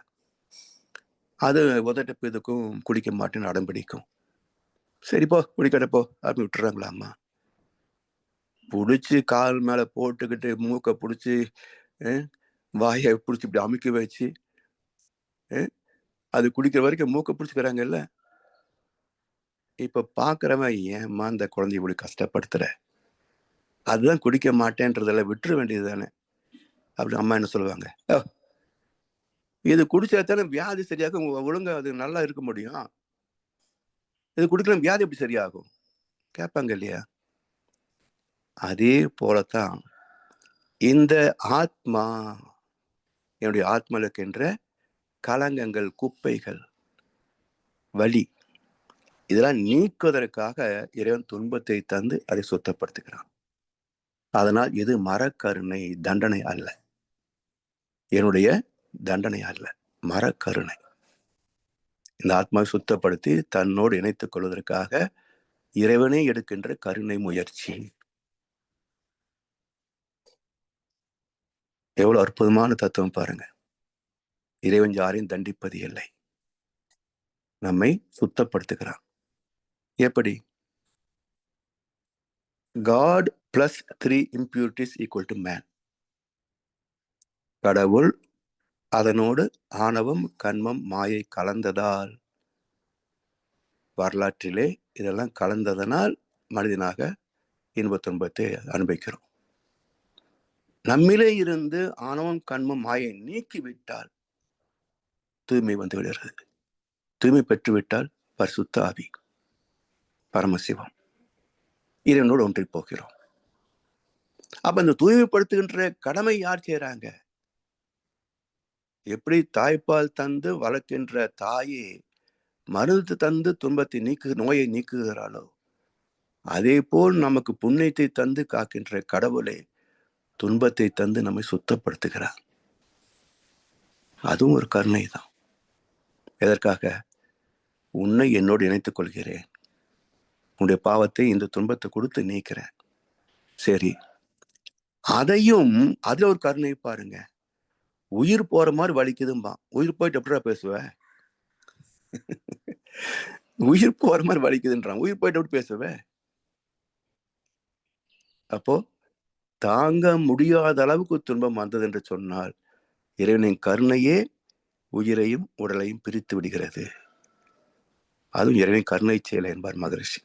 அது உதட்டப்பு இதுக்கும் குடிக்க மாட்டேன்னு அடம் பிடிக்கும். சரிப்போ குடிக்கடப்போ அப்படின்னு விட்டுறாங்களா அம்மா? பிடிச்சி கால் மேல போட்டுக்கிட்டு மூக்கை பிடிச்சி வாயை பிடிச்சி இப்படி அமுக்கி வச்சு அது குடிக்கிற வரைக்கும் மூக்கை பிடிச்சிக்கிறாங்கல்ல. இப்ப பாக்குறவன், ஏம்மா அந்த குழந்தைய இப்படி கஷ்டப்படுத்துற, அதுதான் குடிக்க மாட்டேன்றதுல விட்டுற வேண்டியது தானே அப்படி அம்மா என்ன சொல்லுவாங்க? இது குடிச்சா தானே வியாதி சரியாகும், ஒழுங்கா அது நல்லா இருக்க முடியும், இது குடிக்கலாம் வியாதி எப்படி சரியாகும் கேட்பாங்க இல்லையா? அதே போலத்தான் இந்த ஆத்மா, என்னுடைய ஆத்மலுக்கு என்ற களங்கங்கள், குப்பைகள், வலி, இதெல்லாம் நீக்குவதற்காக இறைவன் துன்பத்தை தந்து அதை சுத்தப்படுத்துகிறான். அதனால் இது மரக்கருணை, தண்டனை அல்ல. என்னுடைய தண்டனை அல்ல, மரக்கருணை. இந்த ஆத்மாவை சுத்தப்படுத்தி தன்னோடு இணைத்துக் கொள்வதற்காக இறைவனே எடுக்கின்ற கருணை முயற்சி. எவ்வளவு அற்புதமான தத்துவம் பாருங்க. இறைவன் யாரையும் தண்டிப்பது இல்லை, நம்மை சுத்தப்படுத்துகிறான். எப்படி? God plus 3 impurities equal to man. கடவுள், அதனோடு ஆணவம், கண்மம், மாயை கலந்ததால், வரலாற்றிலே இதெல்லாம் கலந்ததனால் மனிதனாக இன்ப துன்பத்தை அனுபவிக்கிறோம். நம்மிலே இருந்து ஆணவம், கண்மம், மாயை நீக்கிவிட்டால் தூய்மை வந்து விடுகிறது. தூய்மை பெற்றுவிட்டால் பரிசுத்த ஆவி, பரமசிவம், இறைவனோடு ஒன்றி போகிறோம். அப்ப இந்த தூய்மைப்படுத்துகின்ற கடமை யார் செய்யறாங்க? எப்படி தாய்ப்பால் தந்து வளர்க்கின்ற தாயே மருந்து தந்து துன்பத்தை நோயை நீக்குகிறாளோ, அதே போல் நமக்கு புண்ணியத்தை தந்து காக்கின்ற கடவுளை துன்பத்தை தந்து நம்மை சுத்தப்படுத்துகிறார். அதுவும் ஒரு கருணை தான். எதற்காக? உன்னை என்னோடு இணைத்துக் கொள்கிறேன், உன்னுடைய பாவத்தை இந்த துன்பத்தை கொடுத்து நீக்கிறேன். சரி, அதையும் அதுல ஒரு கருணை பாருங்க. உயிர் போற மாதிரி வலிக்குதும்பா. உயிர் போயிட்டு எப்படிடா பேசுவ? உயிர் போற மாதிரி வலிக்குதுன்றான், உயிர் போயிட்டு எப்படி பேசுவ? அப்போ தாங்க முடியாத அளவுக்கு துன்பம் வந்தது என்று சொன்னால் இறைவனின் கருணையே உயிரையும் உடலையும் பிரித்து விடுகிறது. அதுவும் இறைவனின் கருணை செயல் என்பார் மகரிஷி.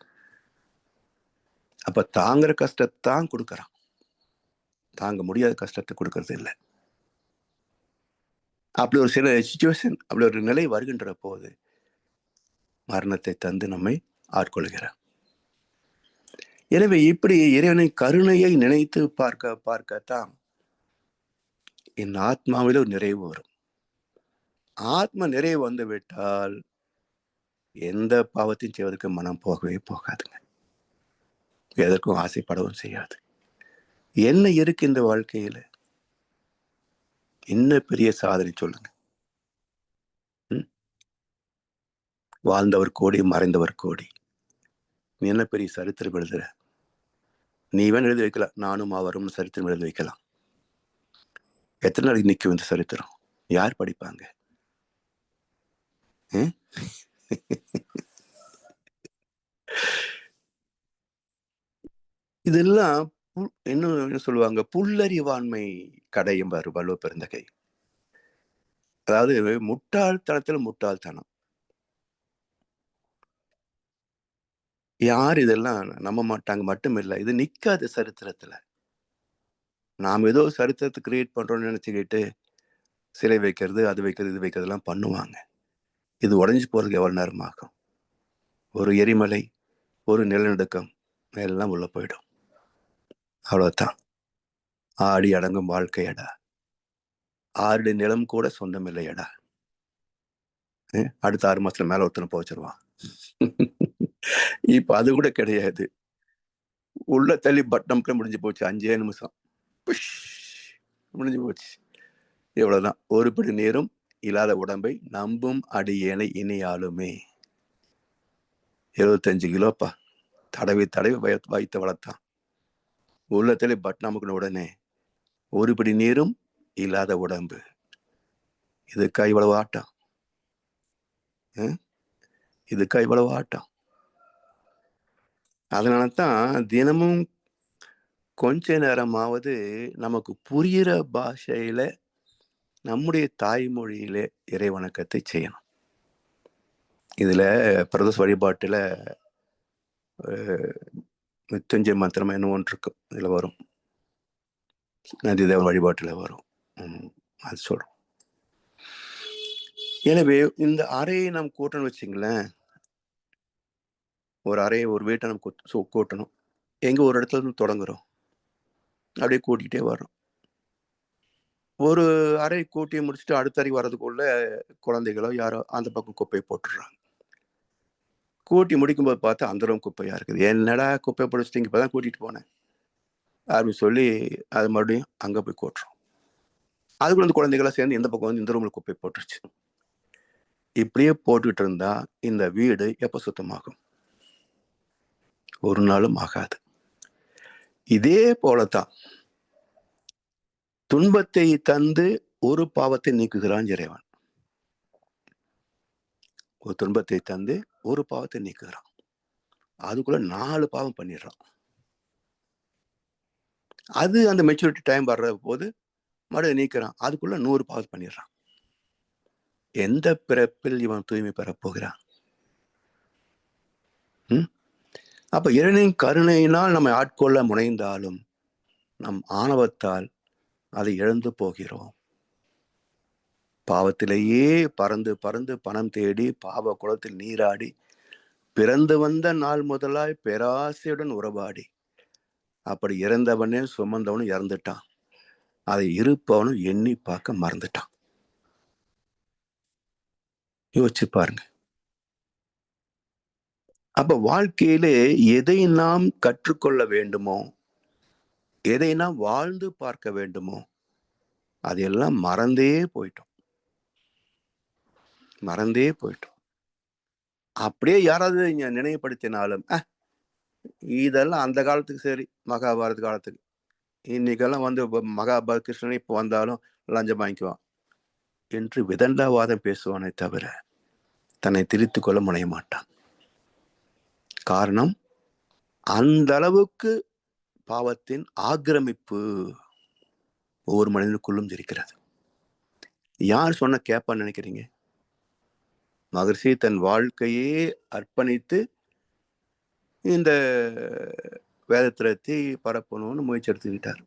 அப்ப தாங்குற கஷ்டத்தான் கொடுக்கறான், தாங்க முடியாத கஷ்டத்தை கொடுக்கறது இல்லை. அப்படி ஒரு சில சிச்சுவேஷன், அப்படி ஒரு நிலை வருகின்ற போது மரணத்தை தந்து நம்மை ஆட்கொள்கிறார். எனவே இப்படி இறைவனின் கருணையை நினைத்து பார்க்கத்தான் என் ஆத்மாவில் ஒரு நிறைவு வரும். ஆத்ம நிறைவு வந்து விட்டால் எந்த பாவத்தையும் செய்வதற்கு மனம் போகவே போகாதுங்க, எதற்கும் ஆசைப்படவும் செய்யாது. என்ன இருக்கு இந்த வாழ்க்கையில? என்ன பெரிய சாதனை சொல்லுங்க? வாழ்ந்தவர் கோடி, மறைந்தவர் கோடி. நீ என்ன பெரிய சரித்திரம் எழுதுற? நீ வேணா எழுதி வைக்கலாம், நானும் அவரும் சரித்திரம் எழுதி வைக்கலாம். எத்தனை நாளைக்கு நிற்கும் இந்த சரித்திரம்? யார் படிப்பாங்க? இதெல்லாம் இன்னும் என்ன சொல்லுவாங்க, புல்லறிவாண்மை கடையும்பாரு வள்ளுவ பெருந்தகை. அதாவது முட்டாள்தனத்துல முட்டாள்தனம். யார் இதெல்லாம் நம்ப மாட்டாங்க மட்டும் இல்ல. இது நிக்காது சரித்திரத்துல. நாம ஏதோ சரித்திரத்த கிரியேட் பண்றோம்னு நெனச்சுக்கிட்டு, சிலை வைக்கிறது, அது வைக்கிறது, இது வைக்கிறதெல்லாம் பண்ணுவாங்க. இது உடைஞ்சு போறதுக்கு எவ்வளவு நேரம் ஆகும்? ஒரு எரிமலை, ஒரு நிலநடுக்கம் எல்லாம் உள்ள போயிடும். அவ்வளவுதான். ஆடி அடங்கும் வாழ்க்கையடா. ஆருடைய நிலம் கூட சொந்தம் இல்லையடா. அடுத்த 6 மாசத்துல மேல ஒருத்தனை போச்சிருவான். இப்ப அது கூட கிடையாது. உள்ள தள்ளி பட்டன் முடிஞ்சு போச்சு. 5 நிமிஷம். புஷ் முடிஞ்சு போச்சு. இவ்வளவுதான். ஒரு பிடி நீரும் இல்லாத உடம்பை நம்பும் அடியேனை இனியாலுமே. 75 கிலோப்பா. தடவி தடவி வைத்த வளர்த்தான். உள்ளத்திலே பட்டன் அமுக்கின உடனே ஒரு பிடி நீரும் இல்லாத உடம்பு. இதுக்கா இவ்வளவு ஆட்டம்? இதுக்கா இவ்வளவு ஆட்டம்? அதனாலதான் தினமும் கொஞ்ச நேரமாவது நமக்கு புரியிற பாஷையில நம்முடைய தாய்மொழியிலே இறை வணக்கத்தை செய்யணும். இதுல பிரதோஷ வழிபாட்டுல மிருத்யுஞ்சய மந்திரம் என்ன ஒன்று இருக்கும். இதுல வரும். நந்திதேவ வழிபாட்டுல வரும். அது சொல்றோம். எனவே இந்த அறையை நாம் கூட்டணும் வச்சுங்களேன். ஒரு அறையை ஒரு வீட்டை நம்ம கூட்டணும். எங்க ஒரு இடத்துல இருந்து தொடங்குறோம். அப்படியே கூட்டிகிட்டே வர்றோம். ஒரு அறை கூட்டி முடிச்சுட்டு அடுத்த அறை வர்றதுக்குள்ள குழந்தைகளோ யாரோ அந்த பக்கம் குப்பையை போட்டுடுறாங்க. கூட்டி முடிக்கும்போது பார்த்தா அந்தரம் குப்பையா இருக்குது. என்னடா குப்பை பிடிச்சிட்டு இப்பதான் கூட்டிட்டு போனேன் அப்படின்னு சொல்லி அது மறுபடியும் அங்க போய் கூட்டுறோம். அதுக்குள்ள இந்த குழந்தைகளா சேர்ந்து எந்த பக்கம் வந்து இந்த ரூம்ல குப்பை போட்டுருச்சு. இப்படியே போட்டுட்டு இருந்தா இந்த வீடு எப்ப சுத்தமாகும்? ஒரு நாளும் ஆகாது. இதே போலத்தான் துன்பத்தை தந்து ஒரு பாவத்தை நீக்குகிறான் இறைவன். ஒரு துன்பத்தை தந்து ஒரு பாவத்தை நீக்குகிறான். அதுக்குள்ள 4 பாவம் பண்ணிடுறான். அது அந்த மெச்சூரிட்டி டைம் வர்ற போது மறுபடியும் நீக்கிறான். அதுக்குள்ள 100 பாவம் பண்ணிடுறான். எந்த பிறப்பில் இவன் தூய்மை பெறப்போகிறான்? அப்ப இறைவனின் கருணையினால் நம்மை ஆட்கொள்ள முனைந்தாலும் நம் ஆணவத்தால் அதை இழந்து போகிறோம். பாவத்திலேயே பறந்து பறந்து பணம் தேடி பாவ குளத்தில் நீராடி பிறந்து வந்த நாள் முதலாய் பேராசையுடன் உறவாடி அப்படி இறந்தவனே சுமந்தவனும் இறந்துட்டான். அதை இருப்பவனும் எண்ணி பார்க்க மறந்துட்டான். யோசிச்சு பாருங்க. அப்ப வாழ்க்கையிலே எதை நாம் கற்றுக்கொள்ள வேண்டுமோ, எதை நாம் வாழ்ந்து பார்க்க வேண்டுமோ, அதையெல்லாம் மறந்தே போயிட்டோம். மறந்தே போயிட்டோம். அப்படியே யாராவது நினைவுபடுத்தினாலும் இதெல்லாம் அந்த காலத்துக்கு சரி, மகாபாரத காலத்துக்கு. இன்னைக்கெல்லாம் வந்து மகாபாரத கிருஷ்ணன் இப்போ வந்தாலும் லஞ்சம் வாங்கிக்குவான் என்று விதண்டாவாதம் பேசுவானே தவிர தன்னை திரித்துக் கொள்ள முனைய மாட்டான். காரணம் அந்த அளவுக்கு பாவத்தின் ஆக்கிரமிப்பு ஒவ்வொரு மனிதனுக்குள்ளும் இருக்கிறது. யார் சொன்ன கேட்பான்னு நினைக்கிறீங்க? மகர்ஷி தன் வாழ்க்கையே அர்ப்பணித்து இந்த வேதத்திரத்தை பரப்பணும்னு முயற்சி எடுத்துக்கிட்டார்.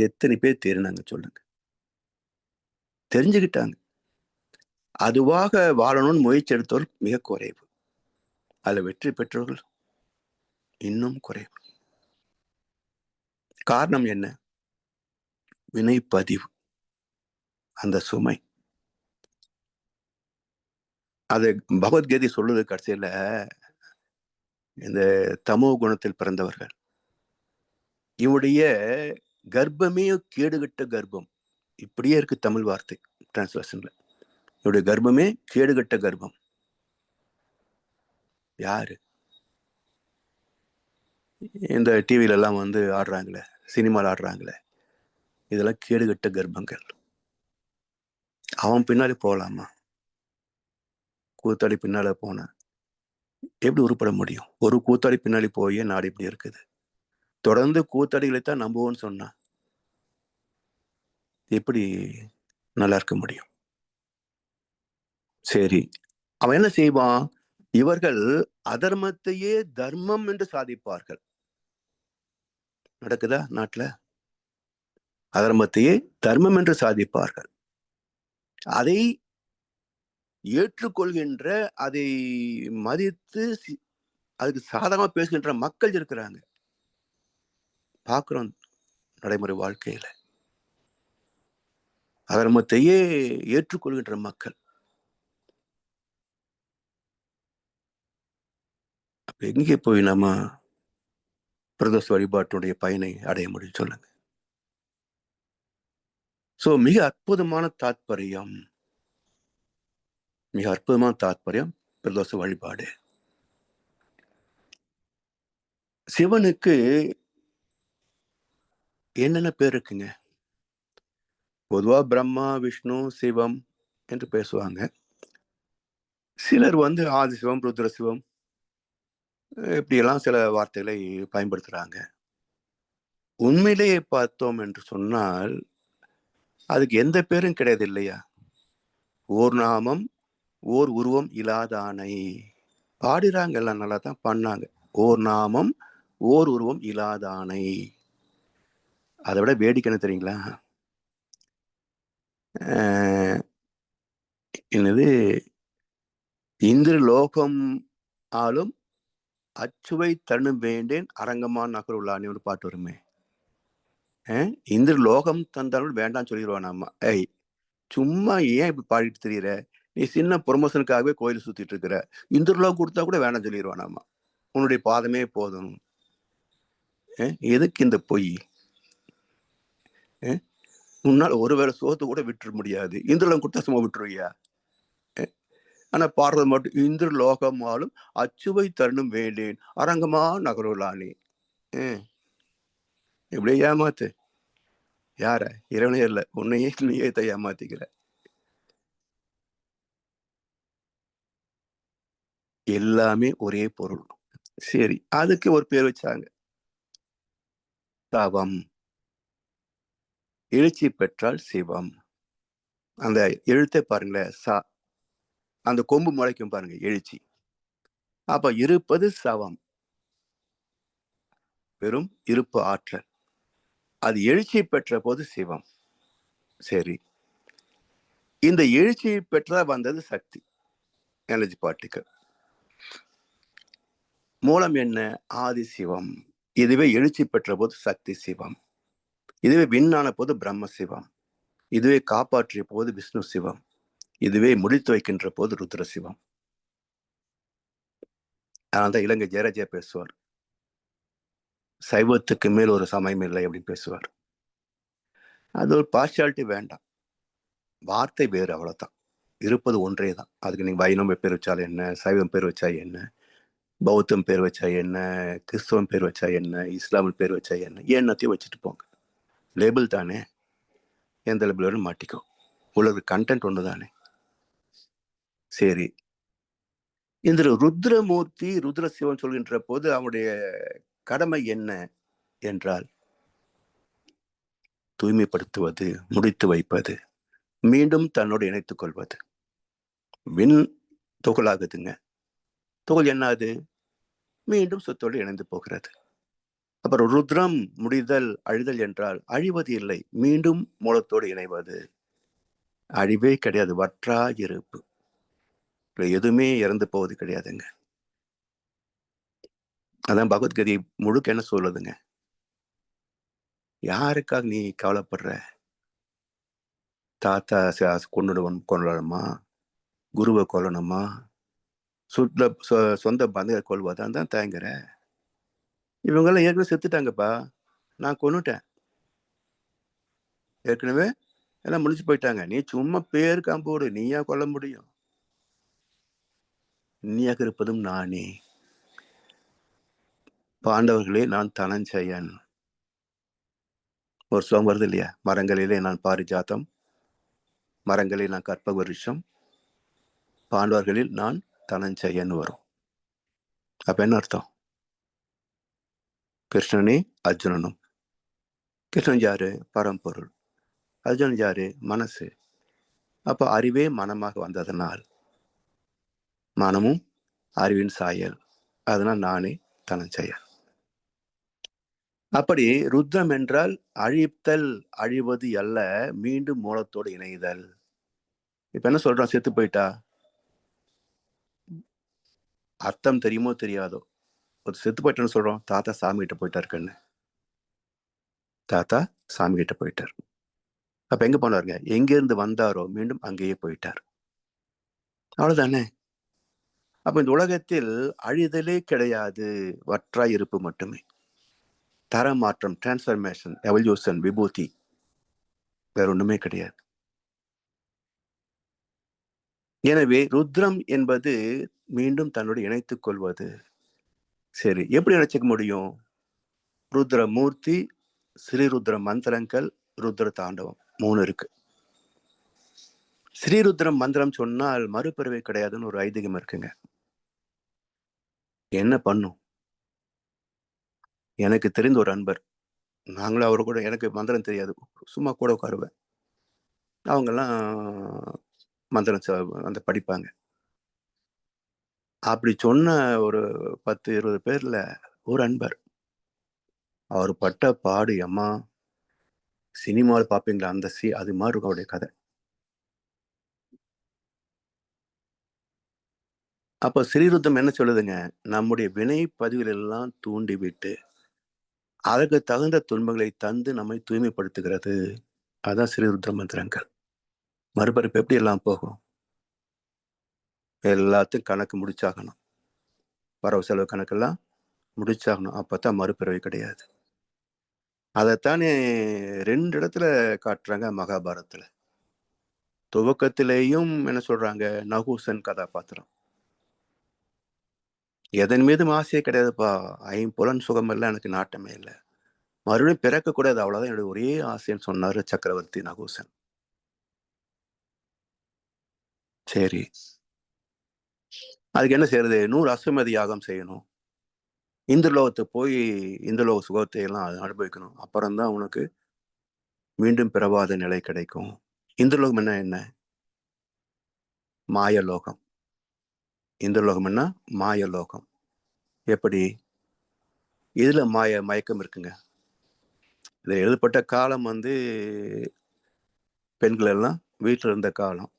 எத்தனை பேர் தெரிந்தாங்க சொல்லுங்க? தெரிஞ்சுக்கிட்டாங்க. அதுவாக வாழணும்னு முயற்சி எடுத்தவர்கள் மிக குறைவு. அதுல வெற்றி பெற்றவர்கள் இன்னும் குறைவு. காரணம் என்ன? வினைப்பதிவு. அந்த சுமை. அது பகவத்கீதை சொல்லுது கடைசியில இந்த தமோ குணத்தில் பிறந்தவர்கள் இவருடைய கர்ப்பமே கேடுகட்ட கர்ப்பம். இப்படியே இருக்கு தமிழ் வார்த்தை டிரான்ஸ்லேஷன்ல. இவருடைய கர்ப்பமே கேடுகட்ட கர்ப்பம். யாரு? இந்த டிவில எல்லாம் வந்து ஆடுறாங்களே, சினிமால ஆடுறாங்களே, இதெல்லாம் கேடுகட்ட கர்ப்பங்கள். அவன் பின்னாடி போகலாமா? கூத்தாடி பின்னால போன எப்படி உருப்பட முடியும்? ஒரு கூத்தாடி பின்னாடி போய் நாடு இப்படி இருக்குது. தொடர்ந்து கூத்தாடிகளைத்தான் நம்புவோன்னு சொன்னா எப்படி நல்லா இருக்க முடியும்? சரி, அவன் என்ன செய்வான்? இவர்கள் அதர்மத்தையே தர்மம் என்று சாதிப்பார்கள். நடக்குதா நாட்டுல? அதர்மத்தையே தர்மம் என்று சாதிப்பார்கள். அதை ஏற்றுக்கொள்கின்ற, அதை மதித்து அதுக்கு சாதகமா பேசுகின்ற மக்கள் இருக்கிறாங்க. பார்க்கிறோம் நடைமுறை வாழ்க்கையில. அதர்மத்தையே ஏற்றுக்கொள்கின்ற மக்கள். அப்ப எங்கே போய் நம்ம பிரதோஷ வழிபாட்டுடைய பயனை அடைய முடியும் சொல்லுங்க. சோ மிக அற்புதமான தாத்பரியம், மிக அற்புதமான தாத்பரியம் பிரதோஷ வழிபாடு. சிவனுக்கு என்னென்ன பேர் இருக்குங்க? பொதுவா பிரம்மா, விஷ்ணு, சிவம் என்று பேசுவாங்க. சிலர் ஆதிசிவம், ருத்ரசிவம் இப்படியெல்லாம் சில வார்த்தைகளை பயன்படுத்துறாங்க. உண்மையிலேயே பார்த்தோம் என்று சொன்னால் அதுக்கு எந்த பேரும் கிடையாது இல்லையா? ஓர் நாமம் ஓர் உருவம் இலாதானை பாடுறாங்க, எல்லாம் நல்லா தான் பண்ணாங்க. ஓர் நாமம் ஓர் உருவம் இலாதானை. அதை விட வேடிக்கை என்ன தெரியுங்களா? என்னது, இந்திர லோகம் ஆளும் அச்சுவை தருணம் வேண்டேன் அரங்கமான் நகருள்ளானே ஒரு பாட்டு வருமே. இந்திர லோகம் தந்தாலும் வேண்டாம் சொல்லிடுவான். நம்ம சும்மா ஏன் இப்படி பாடிட்டு தெரியற? நீ சின்ன ப்ரொமோஷனுக்காகவே கோயில் சுத்திட்டு இருக்கிற. இந்திரலோகம் கொடுத்தா கூட வேண்டாம் சொல்லிடுவான். நம்ம உன்னுடைய பாதமே போதும். எதுக்கு இந்த பொய்? உன்னால ஒருவேளை சோத்து கூட விட்டுற முடியாது, இந்திரலோகம் கொடுத்தா சும்மா விட்டுருவியா? ஆனா பாடுறது மட்டும் இந்திர லோகமாலும் அச்சுவை தருணம் வேண்டேன் அரங்கமா நகருளானே. இப்படியே ஏமாத்து. யார? இறைவனே இல்ல, உன்னையே நீயே ஏமாத்திக்கிற. எல்லாமே ஒரே பொருள். சரி, அதுக்கு ஒரு பேர் வச்சாங்க, தவம். எழுச்சி பெற்றால் சிவம். அந்த எழுத்தை பாருங்களேன், சா, அந்த கொம்பு முளைக்கும் பாருங்க, எழுச்சி. அப்ப இருப்பது சவம், வெறும் இருப்பு ஆற்றல். அது எழுச்சி பெற்ற போது சிவம். சரி, இந்த எழுச்சியை பெற்றதா வந்தது சக்தி, எனர்ஜி பார்ட்டிக்கல். மூலம் என்ன? ஆதி சிவம். இதுவே எழுச்சி பெற்ற போது சக்தி சிவம். இதுவே விண்ணான போது பிரம்ம சிவம். இதுவே காப்பாற்றிய போது விஷ்ணு சிவம். இதுவே முடித்து வைக்கின்ற போது ருத்ர சிவம். அதனால்தான் இலங்கை ஜெயராஜா பேசுவார், சைவத்துக்கு மேல் ஒரு சமயம் இல்லை அப்படின்னு பேசுவார். அது ஒரு பார்ஷியாலிட்டி வேண்டாம், வார்த்தை வேறு, அவ்வளவுதான். இருப்பது ஒன்றே தான். அதுக்கு நீங்க வைணவ பேர் வச்சாலும் என்ன, சைவம் பேர் வச்சா என்ன, பௌத்தம் பேர் வச்சா என்ன, கிறிஸ்தவம் பேர் வச்சா என்ன, இஸ்லாமில் பேர் வச்சா என்ன, என்னத்தையும் வச்சுட்டு போங்க. லேபிள் தானே, எந்த லேபிள் மாட்டிக்கோ. உலக கண்டென்ட் ஒன்று தானே. சரி, இந்த ருத்ரமூர்த்தி ருத்ர சிவன் சொல்கின்ற போது அவனுடைய கடமை என்ன என்றால் தூய்மைப்படுத்துவது, முடித்து வைப்பது, மீண்டும் தன்னோடு இணைத்துக் கொள்வது. விண் துகளாகுதுங்க, துகள் என்னாது? மீண்டும் சொத்தோடு இணைந்து போகிறது. அப்புறம் ருத்ரம் முடிதல், அழிதல் என்றால் அழிவது இல்லை, மீண்டும் மூலத்தோடு இணைவது. அழிவே கிடையாது, வற்றா இருப்பு. எதுவுமே இறந்து போவது கிடையாதுங்க. அதான் பகவத்கீதை முழுக்க என்ன சொல்லுதுங்க? யாருக்காக நீ கவலைப்படுற? தாத்தா கொள்ளணுமா, குருவை கொல்லணுமா, சொந்த பந்தங்களை கொள்வதான் தான் தயங்குற. இவங்கெல்லாம் ஏற்கனவே செத்துட்டாங்கப்பா, நான் கொன்னுட்டேன். ஏற்கனவே எல்லாம் முடிச்சு போயிட்டாங்க. நீ சும்மா பேருக்கு அம்போடு, நீயா கொல்ல முடியும்? நீயாக இருப்பதும் நானே. பாண்டவர்களே நான் தனஞ்சயன். ஒரு சோகம் வருது இல்லையா? மரங்களிலே நான் பாரிஜாத்தம், மரங்களில் நான் கற்பக விருட்சம், பாண்டவர்களில் நான் தனஞ்சயன் வரும். அப்ப என்ன அர்த்தம்? கிருஷ்ணனே அர்ஜுனனும். கிருஷ்ணன் யாரு? பரம்பொருள். அர்ஜுனன் யாரு? மனசு. அப்ப அறிவே மனமாக வந்ததனால் மனமும் அறிவின் சாயல். அதனால் நானே தனஞ்செயல். அப்படி ருத்ரம் என்றால் அழித்தல், அழிவது அல்ல, மீண்டும் மூலத்தோடு இணைதல். இப்ப என்ன சொல்றான்? செத்து போயிட்டா அர்த்தம் தெரியுமோ தெரியாதோ, ஒரு செத்து போயிட்டான்னு சொல்றோம். தாத்தா சாமி கிட்ட போயிட்டாரு கண்ணு. தாத்தா சாமி கிட்ட போயிட்டார். அப்ப எங்க போனாருங்க? எங்க இருந்து வந்தாரோ மீண்டும் அங்கேயே போயிட்டார். அவ்வளவுதானே? அப்ப இந்த உலகத்தில் அழிதலே கிடையாது, வற்றாய் இருப்பு மட்டுமே. தரமாற்றம், டிரான்ஸ்பர்மேஷன், எவல்யூஷன், விபூதி, வேற ஒண்ணுமே கிடையாது. எனவே ருத்ரம் என்பது மீண்டும் தன்னோடு இணைத்துக் கொள்வது. சரி, எப்படி நினைச்சுக்க முடியும்? ருத்ர மூர்த்தி, ஸ்ரீருத்ர மந்திரங்கள், ருத்ர தாண்டவம் 3 இருக்கு. ஸ்ரீருத்ரம் மந்திரம் சொன்னால் மறுபிறவை கிடையாதுன்னு ஒரு ஐதீகம் இருக்குங்க. என்ன பண்ணும்? எனக்கு தெரிந்த ஒரு அன்பர், நாங்களும் அவரு கூட, எனக்கு மந்திரம் தெரியாது, சும்மா கூட உட்காருவேன். அவங்கெல்லாம் மந்திரம் அந்த படிப்பாங்க. அப்படி சொன்ன ஒரு 10, 20 பேர்ல ஒரு அன்பர், அவர் பட்ட பாடு எம்மா, சினிமாவில் பார்ப்பீங்களா அந்த அது மாதிரி இருக்கும் அவருடைய கதை. அப்ப ஸ்ரீருத்தம் என்ன சொல்லுதுங்க? நம்முடைய வினை பதிவுகள் எல்லாம் தூண்டிவிட்டு அதற்கு தகுந்த துன்பங்களை தந்து நம்மை தூய்மைப்படுத்துகிறது. அதான் ஸ்ரீருத்ர மந்திரங்கள். மறுபிறப்பு எப்படி எல்லாம் போகும்? எல்லாத்தையும் கணக்கு முடிச்சாகணும். வரவு செலவு கணக்கெல்லாம் முடிச்சாகணும். அப்பதான் மறுபிறவை கிடையாது. அதைத்தானே 2 இடத்துல காட்டுறாங்க மகாபாரதத்துல. துவக்கத்திலேயும் என்ன சொல்றாங்க? நகுசன் கதாபாத்திரம். எதன் மீதும் ஆசையே கிடையாதுப்பா, ஐம்புலன் சுகம் எல்லாம் எனக்கு நாட்டமே இல்லை, மறுபடியும் பிறக்க கூடாது, அவ்வளவுதான் என்னுடைய ஒரே ஆசைன்னு சொன்னாரு சக்கரவர்த்தி நகுசன். சரி, அதுக்கு என்ன செய்யறது? 100 அஸ்வமேத யாகம் செய்யணும், இந்திரலோகத்தை போய் இந்திரலோக சுகத்தை எல்லாம் அனுபவிக்கணும், அப்புறம்தான் உனக்கு மீண்டும் பிறவாத நிலை கிடைக்கும். இந்திரலோகம் என்ன? மாயலோகம். இந்திரலோகம் என்ன? மாயலோகம். எப்படி? இதுல மயக்கம் இருக்குங்க. இது எழுதப்பட்ட காலம் பெண்கள் எல்லாம் வீட்டில் இருந்த காலம்.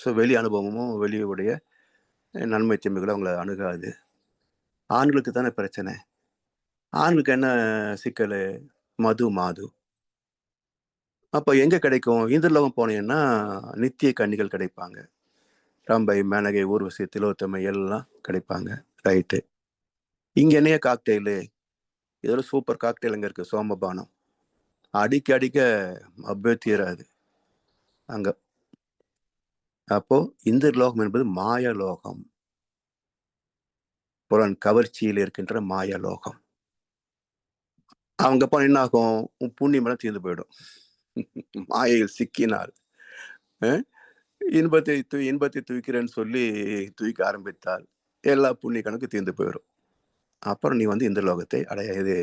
ஸோ வெளி அனுபவமும் வெளியுடைய நன்மை தீமைகளும் அவங்கள அணுகாது. ஆண்களுக்கு தானே பிரச்சனை. ஆண்களுக்கு என்ன சிக்கல்? மது மாது. அப்போ எங்க கிடைக்கும்? இந்திரலோகம் போனீங்கன்னா நித்திய கன்னிகள் கிடைப்பாங்க. ரம்பை, மேனகை, ஊர்வசி, திலோத்தமை எல்லாம் கிடைப்பாங்க. ரைட்டு. இங்க என்னைய காக்டெயிலு? இதோட சூப்பர் காக்டெயில் எங்க இருக்கு? சோமபானம். அடிக்க அடிக்க அப்பே தீராது அங்க. அப்போ இந்திரலோகம் என்பது மாயலோகம், புலன் கவர்ச்சியில் இருக்கின்ற மாயலோகம். அவங்க போன என்ன ஆகும்? புண்ணியமெல்லாம் தீர்ந்து போயிடும். மாயையில் சிக்கினால் இன்பத்தை தூக்கிறேன்னு சொல்லி தூக்க ஆரம்பித்தால் எல்லா புண்ணிய கணக்கு தீர்ந்து போயிடும். அப்புறம் நீ இந்த லோகத்தை இது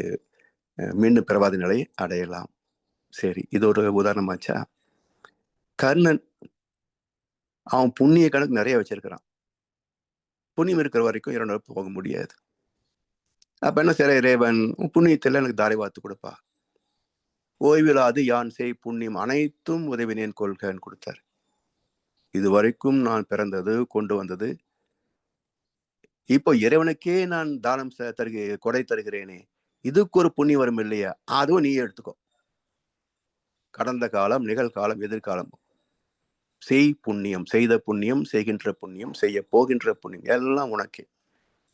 மீண்டும் பிறவாத நிலை அடையலாம். சரி, இது ஒரு உதாரணமாச்சா? கர்ணன் அவன் புண்ணிய கணக்கு நிறைய வச்சிருக்கிறான். புண்ணியம் இருக்கிற வரைக்கும் இரண்டு போக முடியாது. அப்ப என்ன செய்ய? இறைவன் புண்ணியத்தில் எனக்கு தாரை வாத்து கொடுப்பா, ஓய்விலாது யான் செய் புண்ணியம் அனைத்தும் உதவினேன் கொள்கன்னு கொடுத்தார். இதுவரைக்கும் நான் பிறந்தது, கொண்டு வந்தது, இப்போ இறைவனுக்கே நான் தானம் கொடை தருகிறேனே, இதுக்கு ஒரு புண்ணியம் வரும் இல்லையா? அதுவும் நீ எடுத்துக்கோ. கடந்த காலம், நிகழ்காலம், எதிர்காலம் செய் புண்ணியம், செய்த புண்ணியம், செய்கின்ற புண்ணியம், செய்ய போகின்ற புண்ணியம் எல்லாம் உனக்கே.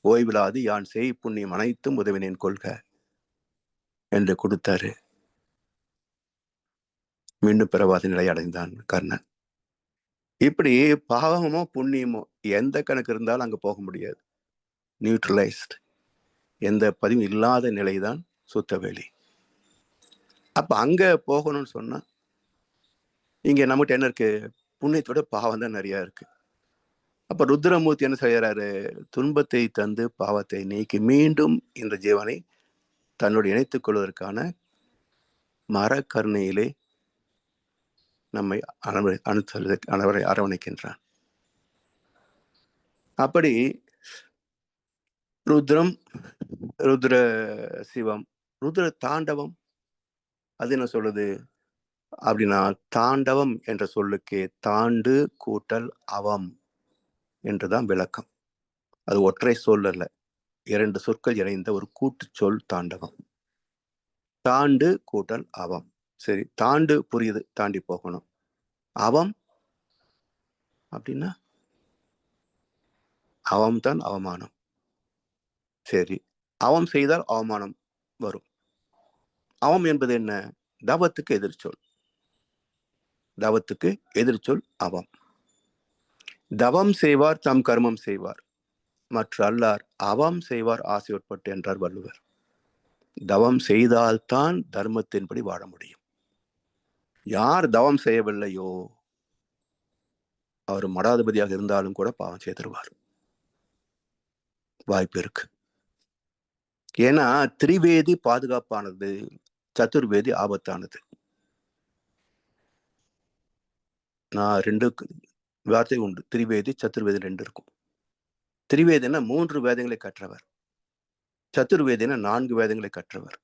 ஓய்விலாது யான் செய் புண்ணியம் அனைத்தும் உதவினேன் கொள்க என்று கொடுத்தாரு. மீண்டும் பிறவாத நிலை அடைந்தான் கர்ணன். இப்படி பாவமோ புண்ணியமோ எந்த கணக்கு இருந்தாலும் அங்க போக முடியாது. நியூட்ரலைஸ்ட், எந்த பதிவும் இல்லாத நிலைதான் சுத்தவெளி. அப்ப அங்க போகணும்னு சொன்னா இங்க நம்மகிட்ட என்ன இருக்கு? புண்ணியத்தோட பாவம் தான் நிறைய இருக்கு. அப்ப ருத்ரமூர்த்தி என்ன செய்யறாரு? துன்பத்தை தந்து பாவத்தை நீக்கி மீண்டும் இந்த ஜீவனை தன்னோடு இணைத்துக் கொள்வதற்கான மரக்கருணையிலே நம்மை அரவணைக்கின்றான். அப்படி ருத்ரம், ருத்ர சிவம், ருத்ர தாண்டவம் அது என்ன சொல்லுது அப்படின்னா, தாண்டவம் என்ற சொல்லுக்கு தாண்டு கூட்டல் அவம் என்றுதான் விளக்கம். அது ஒற்றை சொல் அல்ல, 2 சொற்கள் இணைந்த ஒரு கூட்டு சொல் தாண்டவம். தாண்டு கூட்டல் அவம். சரி, தாண்டு புரியுது, தாண்டி போகணும். அவம் அப்படின்னா அவம் தான் அவமானம். சரி, அவம் செய்தால் அவமானம் வரும். அவம் என்பது என்ன? தவத்துக்கு எதிர்ச்சொல். தவத்துக்கு எதிர்ச்சொல் அவம். தவம் செய்வார் தம் கர்மம் செய்வார், மற்ற அல்லார் அவம் செய்வார் ஆசை உட்பட்டு என்றார் வள்ளுவர். தவம் செய்தால்தான் தர்மத்தின்படி வாழ முடியும். யார் தவம் செய்யவில்லையோ அவர் மடாதிபதியாக இருந்தாலும் கூட பாவம் செய்திருவார், வாய்ப்பு இருக்கு. ஏன்னா திரிவேதி பாதுகாப்பானது, சதுர்வேதி ஆபத்தானது. நான் 2 வார்த்தை உண்டு, திரிவேதி சதுர்வேதி 2 இருக்கும். திரிவேதினா 3 வேதங்களை கற்றவர், சதுர்வேதினா 4 வேதங்களை கற்றவர்.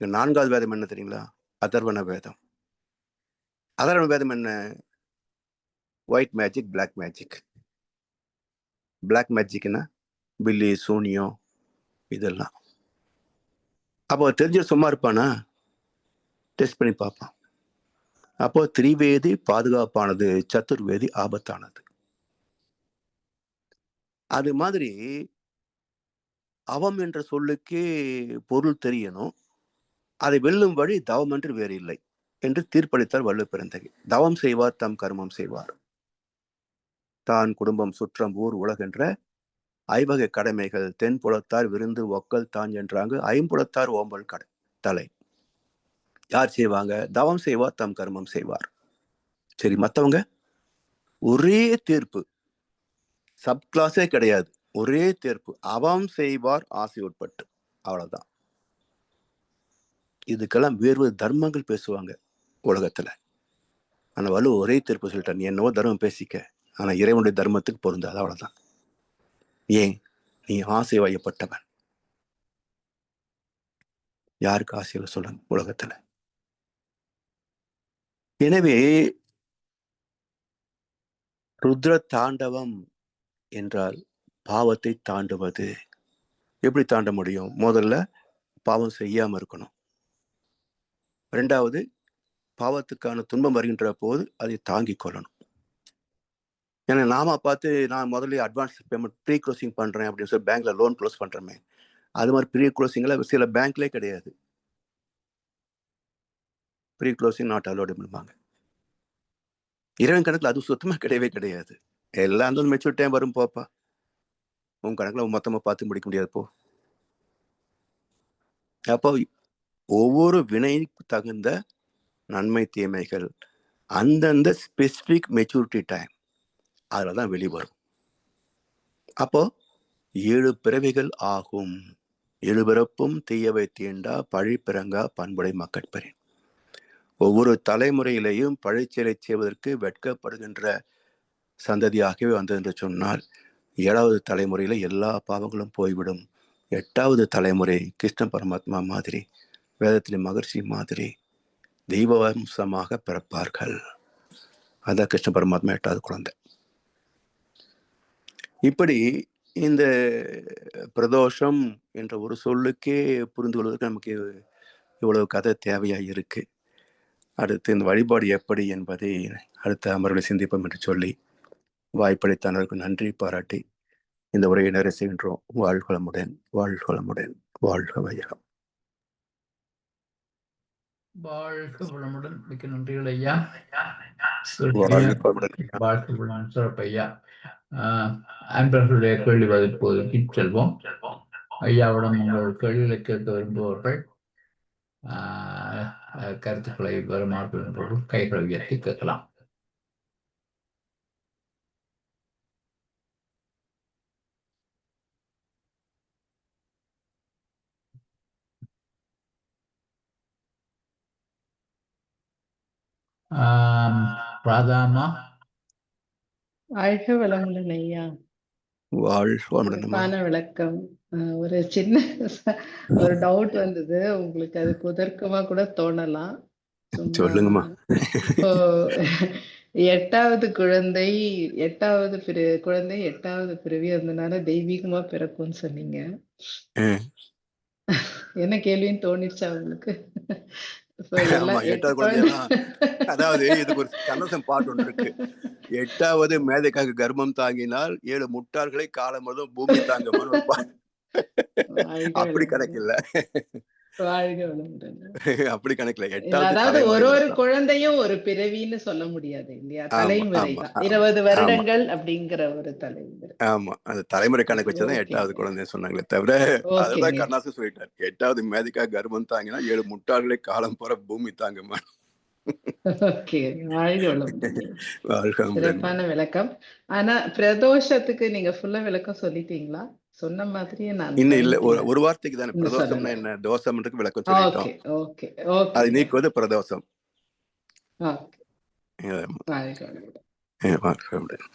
4வது வேதம் என்ன தெரியுங்களா? அதர்வண வேதம். அதர்வண வேதம் என்ன? White magic, black magic. Black மேஜிக்னா பில்லி, சூனியம் இதெல்லாம். அப்போ தெரிஞ்ச சும்மா இருப்பானா? டெஸ்ட் பண்ணி பார்ப்பான். அப்போ திரிவேதி பாதுகாப்பானது, சதுர்வேதி ஆபத்தானது. அது மாதிரி அவம் என்ற சொல்லுக்கே பொருள் தெரியணும். அதை வெல்லும் வழி தவம் என்று வேறு இல்லை என்று தீர்ப்பளித்தார் வள்ளுவ பெருந்தகை. தவம் செய்வார் தம் கர்மம் செய்வார். தான், குடும்பம், சுற்றம், ஊர், உலகென்ற 5 வகை கடமைகள் தென்புலத்தார் விருந்து ஒக்கல் தான் என்றாங்க. 5புலத்தார் ஓம்பல் தலை. யார் செய்வாங்க? தவம் செய்வார் தம் கர்மம் செய்வார். சரி, மற்றவங்க ஒரே தீர்ப்பு, சப் கிளாஸே கிடையாது, ஒரே தீர்ப்பு, அவம் செய்வார் ஆசை உட்பட்டு. அவ்வளவுதான். இதுக்கெல்லாம் வேறு தர்மங்கள் பேசுவாங்க உலகத்துல. ஆனா வலு ஒரே தீர்ப்பு சொல்லிட்டான், நீ என்னவோ தர்மம் பேசிக்க, ஆனா இறைவனுடைய தர்மத்துக்கு பொருந்தாது. அவ்வளவுதான். ஏன்? நீ ஆசை வயப்பட்டவன். யாருக்கு ஆசையில் சொல்லுங்க உலகத்துல? எனவே ருத்ர தாண்டவம் என்றால் பாவத்தை தாண்டுவது. எப்படி தாண்ட முடியும்? முதல்ல பாவம் செய்யாம இருக்கணும். 2வது பாவத்துக்கான துன்பம் வருகின்ற போது அதை தாங்கிக் கொள்ளணும். ஏன்னா நாம பார்த்து நான் முதல்ல அட்வான்ஸ் பேமெண்ட் ப்ரீ க்ளோசிங் பண்றேன் அப்படின்னு சொல்லி பேங்க்ல லோன் க்ளோஸ் பண்றோமே, அது மாதிரி ப்ரீ க்ளோசிங்ல சில பேங்க்லேயே கிடையாது. ப்ரீ க்ளோசிங் நாட் அலோடு பண்ணுவாங்க. இறைவன் கணக்குல அது சுத்தமா கிடையவே கிடையாது. எல்லாம் வந்து மெச்சூர் டைம் வரும் போப்பா, உன் கணக்குல மொத்தமா பார்த்து முடிக்க முடியாது போ. அப்போ ஒவ்வொரு வினைக்கு தகுந்த நன்மை தீமைகள் அந்தந்த ஸ்பெசிபிக் மெச்சூரிட்டி டைம் அதில் தான் வெளிவரும். அப்போ 7 பிறவிகள் ஆகும். 7 பிறப்பும் தீயவை தீண்டா பழி பிறங்கா பண்புடை மக்கட்பெறேன். ஒவ்வொரு தலைமுறையிலேயும் பழிச்செயலை செய்வதற்கு வெட்கப்படுகின்ற சந்ததியாகவே வந்தது என்று சொன்னால் 7வது தலைமுறையில எல்லா பாவங்களும் போய்விடும். 8வது தலைமுறை கிருஷ்ண பரமாத்மா மாதிரி, வேதத்திலே மகர்ஷி மாதிரி தெய்வவம்சமாக பிறப்பார்கள். அதான் கிருஷ்ண பரமாத்மா 8வது குழந்தை. இப்படி இந்த பிரதோஷம் என்ற ஒரு சொல்லுக்கே புரிந்து கொள்வதற்கு நமக்கு இவ்வளவு கதை தேவையா இருக்கு. அடுத்து இந்த வழிபாடு எப்படி என்பதை அடுத்த அமர்வில் சிந்திப்போம் என்று சொல்லி வாய்ப்பளித்தனருக்கு நன்றி பாராட்டி இந்த உரையை நிறைவு செய்கின்றோம். வாழ்வளமுடன், வாழ்வளமுடன், வாழ்க வையகம். வாழ்க வளமுடன். மிக்க நன்றிகள் ஐயா. வாழ்வளமுடன். வாழ்க வளமுடன் சிறப்பு ஐயா. அன்பர்களுடைய கேள்வி பதில் செல்வோம். ஐயாவிடம் உங்கள் கேள்விகளை கேட்க விரும்புபவர்கள் கருத்துக்களை வருமாறு விரும்புபவர்கள் கைகளை உயர்த்தி கேட்கலாம். ராதாமா. வாழ்க வளமுடன் ஐயா. வாழ்வாமடனம்மா. சிறப்பான விளக்கம். ஒரு சின்ன ஒரு டவுட் வந்தது. உங்களுக்கு அது குதர்க்கமா கூட தோணலாம். சும்மா சொல்லுங்கம்மா. இப்போ 8வது குழந்தை 8வது பிறவி அதனால தெய்வீகமா பிறக்கும்னு சொன்னீங்க. என்ன கேள்வின்னு தோணிடுச்சா உங்களுக்கு? So, ஆமா, 8வது குழந்தையெல்லாம், அதாவது இதுக்கு ஒரு கண்ணசம் பாட்டு ஒன்று இருக்கு. 8வது மேதைக்காக கர்ப்பம் தாங்கினால் 7 முட்டாள்களை காலம் முழுதும் பூமி தாங்கம்மான்னு ஒரு பாட்டு. அப்படி கணக்கில்ல, வாழ்க வளமுடன். அப்படி கணக்கில்ல. இல்ல, 8வது அதாவது ஒரு தலைமுறை ஒரு குழந்தையும் ஒரு பிறவின்னு சொல்ல முடியாது இல்லையா? ஆமா தலைமுறை ஆமா தான். ஆமா 20 ஆமா வருடங்கள் அப்படிங்கிற ஒரு தலைமுறை. ஆமா. அந்த தலைமுறை கணக்கு வச்சுதான் ஓகே 8வது குழந்தைன்னு சொன்னாங்களே தவிர, அதுதான் ஓகேங்க. கருணாசு சொல்லிட்டார். 8வது மேதைக்காக கர்ப்பம் தாங்கினா 7 முட்டாள்களை காலம் போற பூமி தாங்கம்மா. ஓகே, வாழ்க வளமுடன். வாழ்க வளமுடன். சிறப்பான விளக்கம். ஆனா பிரதோஷத்துக்கு நீங்க ஃபுல்லா விளக்கம் சொல்லிட்டீங்களா? சொன்ன மாதிரியே நான் இன்னும் இல்ல, கவனிக்கல. ஒரு வார்த்தைக்கு தானே. இன்னும் பிரதோஷம்னா சொல்லல. என்ன, தோஷம்ன்றதுக்கு விளக்கம் சொல்லிட்டோம். ஓகே ஓகே அது ஓகே நீக்குவது பிரதோஷம். ஓகே. வாழ்க வளமுடன். வாழ்க வளமுடன்.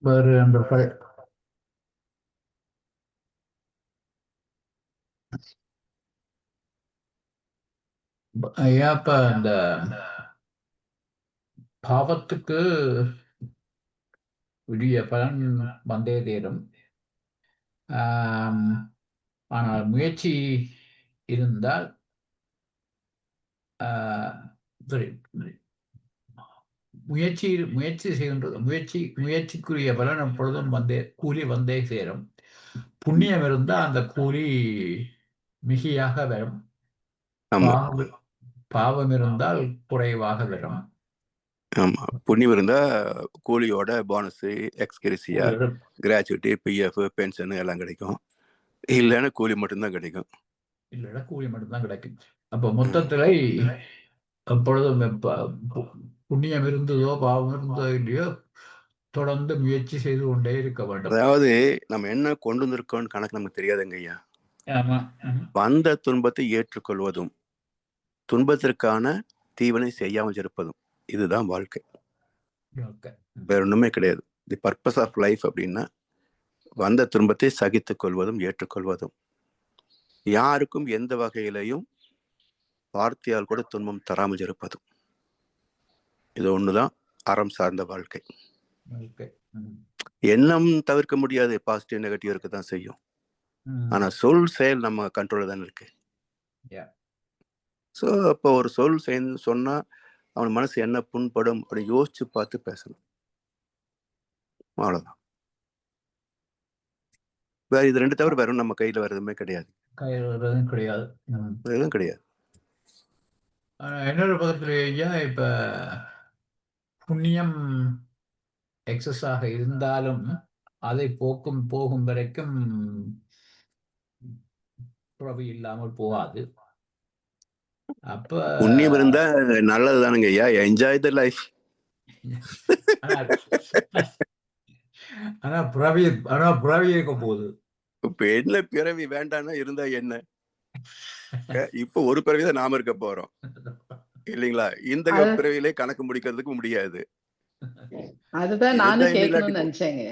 வேறு நண்பர்கள்? ஐயா, இப்ப இந்த பாவத்துக்கு உரிய பலன் வந்தே தீரும். ஆனால் முயற்சி இருந்தால் சரி, முயற்சி செய்கின்றது, முயற்சிக்குரிய பலன் எப்பொழுதும் கூலி வந்தே சேரும். புண்ணியம் இருந்தால் அந்த கூலி மிகையாக வரும். பாவம் இருந்தால் குறைவாக வரும். ஆமா, புண்ணியம் இருந்தா கூலியோட போனஸ், எக்ஸ்கிரிசியா, கிராச்சுவிட்டி, பிஎஃப், பென்ஷன் எல்லாம் கிடைக்கும். இல்லைன்னா கூலி மட்டும்தான் கிடைக்கும். இல்லைன்னா கூலி மட்டும்தான் கிடைக்கும். அப்ப மொத்தத்துல எப்பொழுதும் புண்ணியம் இருந்ததோ பாவம் இருந்ததோ இல்லையோ தொடர்ந்து முயற்சி செய்து கொண்டே இருக்க வேண்டும். அதாவது நம்ம என்ன கொண்டு வந்திருக்கோம்னு கணக்கு நமக்கு தெரியாதுங்க ஐயா. ஆமா. வந்த துன்பத்தை ஏற்றுக்கொள்வதும் துன்பத்திற்கான தீவனை செய்யாமல் இருப்பதும், இதுதான் வாழ்க்கை. வேற ஒண்ணுமே கிடையாது. தி பர்பஸ் ஆஃப் லைஃப் அப்படின்னா வந்த துன்பத்தை சகித்துக் கொள்வதும் ஏற்றுக்கொள்வதும், யாருக்கும் எந்த வகையிலையும் வார்த்தையால் கூட துன்பம் தராமல் இருப்பதும், இது ஒண்ணுதான் அறம் சார்ந்த வாழ்க்கை. எண்ணம் தவிர்க்க முடியாது, பாசிட்டிவ் நெகட்டிவ் இருக்கதான் செய்யும். ஆனா சொல் செயல் நம்ம கண்ட்ரோல்ல தானே இருக்கு. ஸோ அப்போ ஒரு சொல் சொன்னா அவன் மனசு என்ன புண்படும் அப்படின்னு யோசிச்சு பார்த்து பேசணும். அவ்வளவுதான். வேற இது ரெண்டு தவிர வேற நம்ம கையில வேற எதுவுமே கிடையாது. எதுவும் கிடையாது. இன்னொரு பக்கத்துல ஐயா, இப்ப புண்ணியம் எக்ஸஸாக இருந்தாலும் அதை போகும் வரைக்கும் பிறவி இல்லாமல் போகாது. அப்ப புண்ணியம் இருந்தா நல்லது தானுங்க ஐயா. Enjoy the life. ஆனா பிறவி இருக்க போகுது. இப்ப என்ன பிறவி வேண்டாம்னா இருந்தா என்ன? இப்ப ஒரு பிறவிதான் நாம இருக்க போறோம் இல்லைங்களா? இந்த பிறவிலே கணக்கு முடிக்கிறதுக்கு முடியாது. அதுதான் நானும் கேட்கணும்னு நினைச்சேங்க.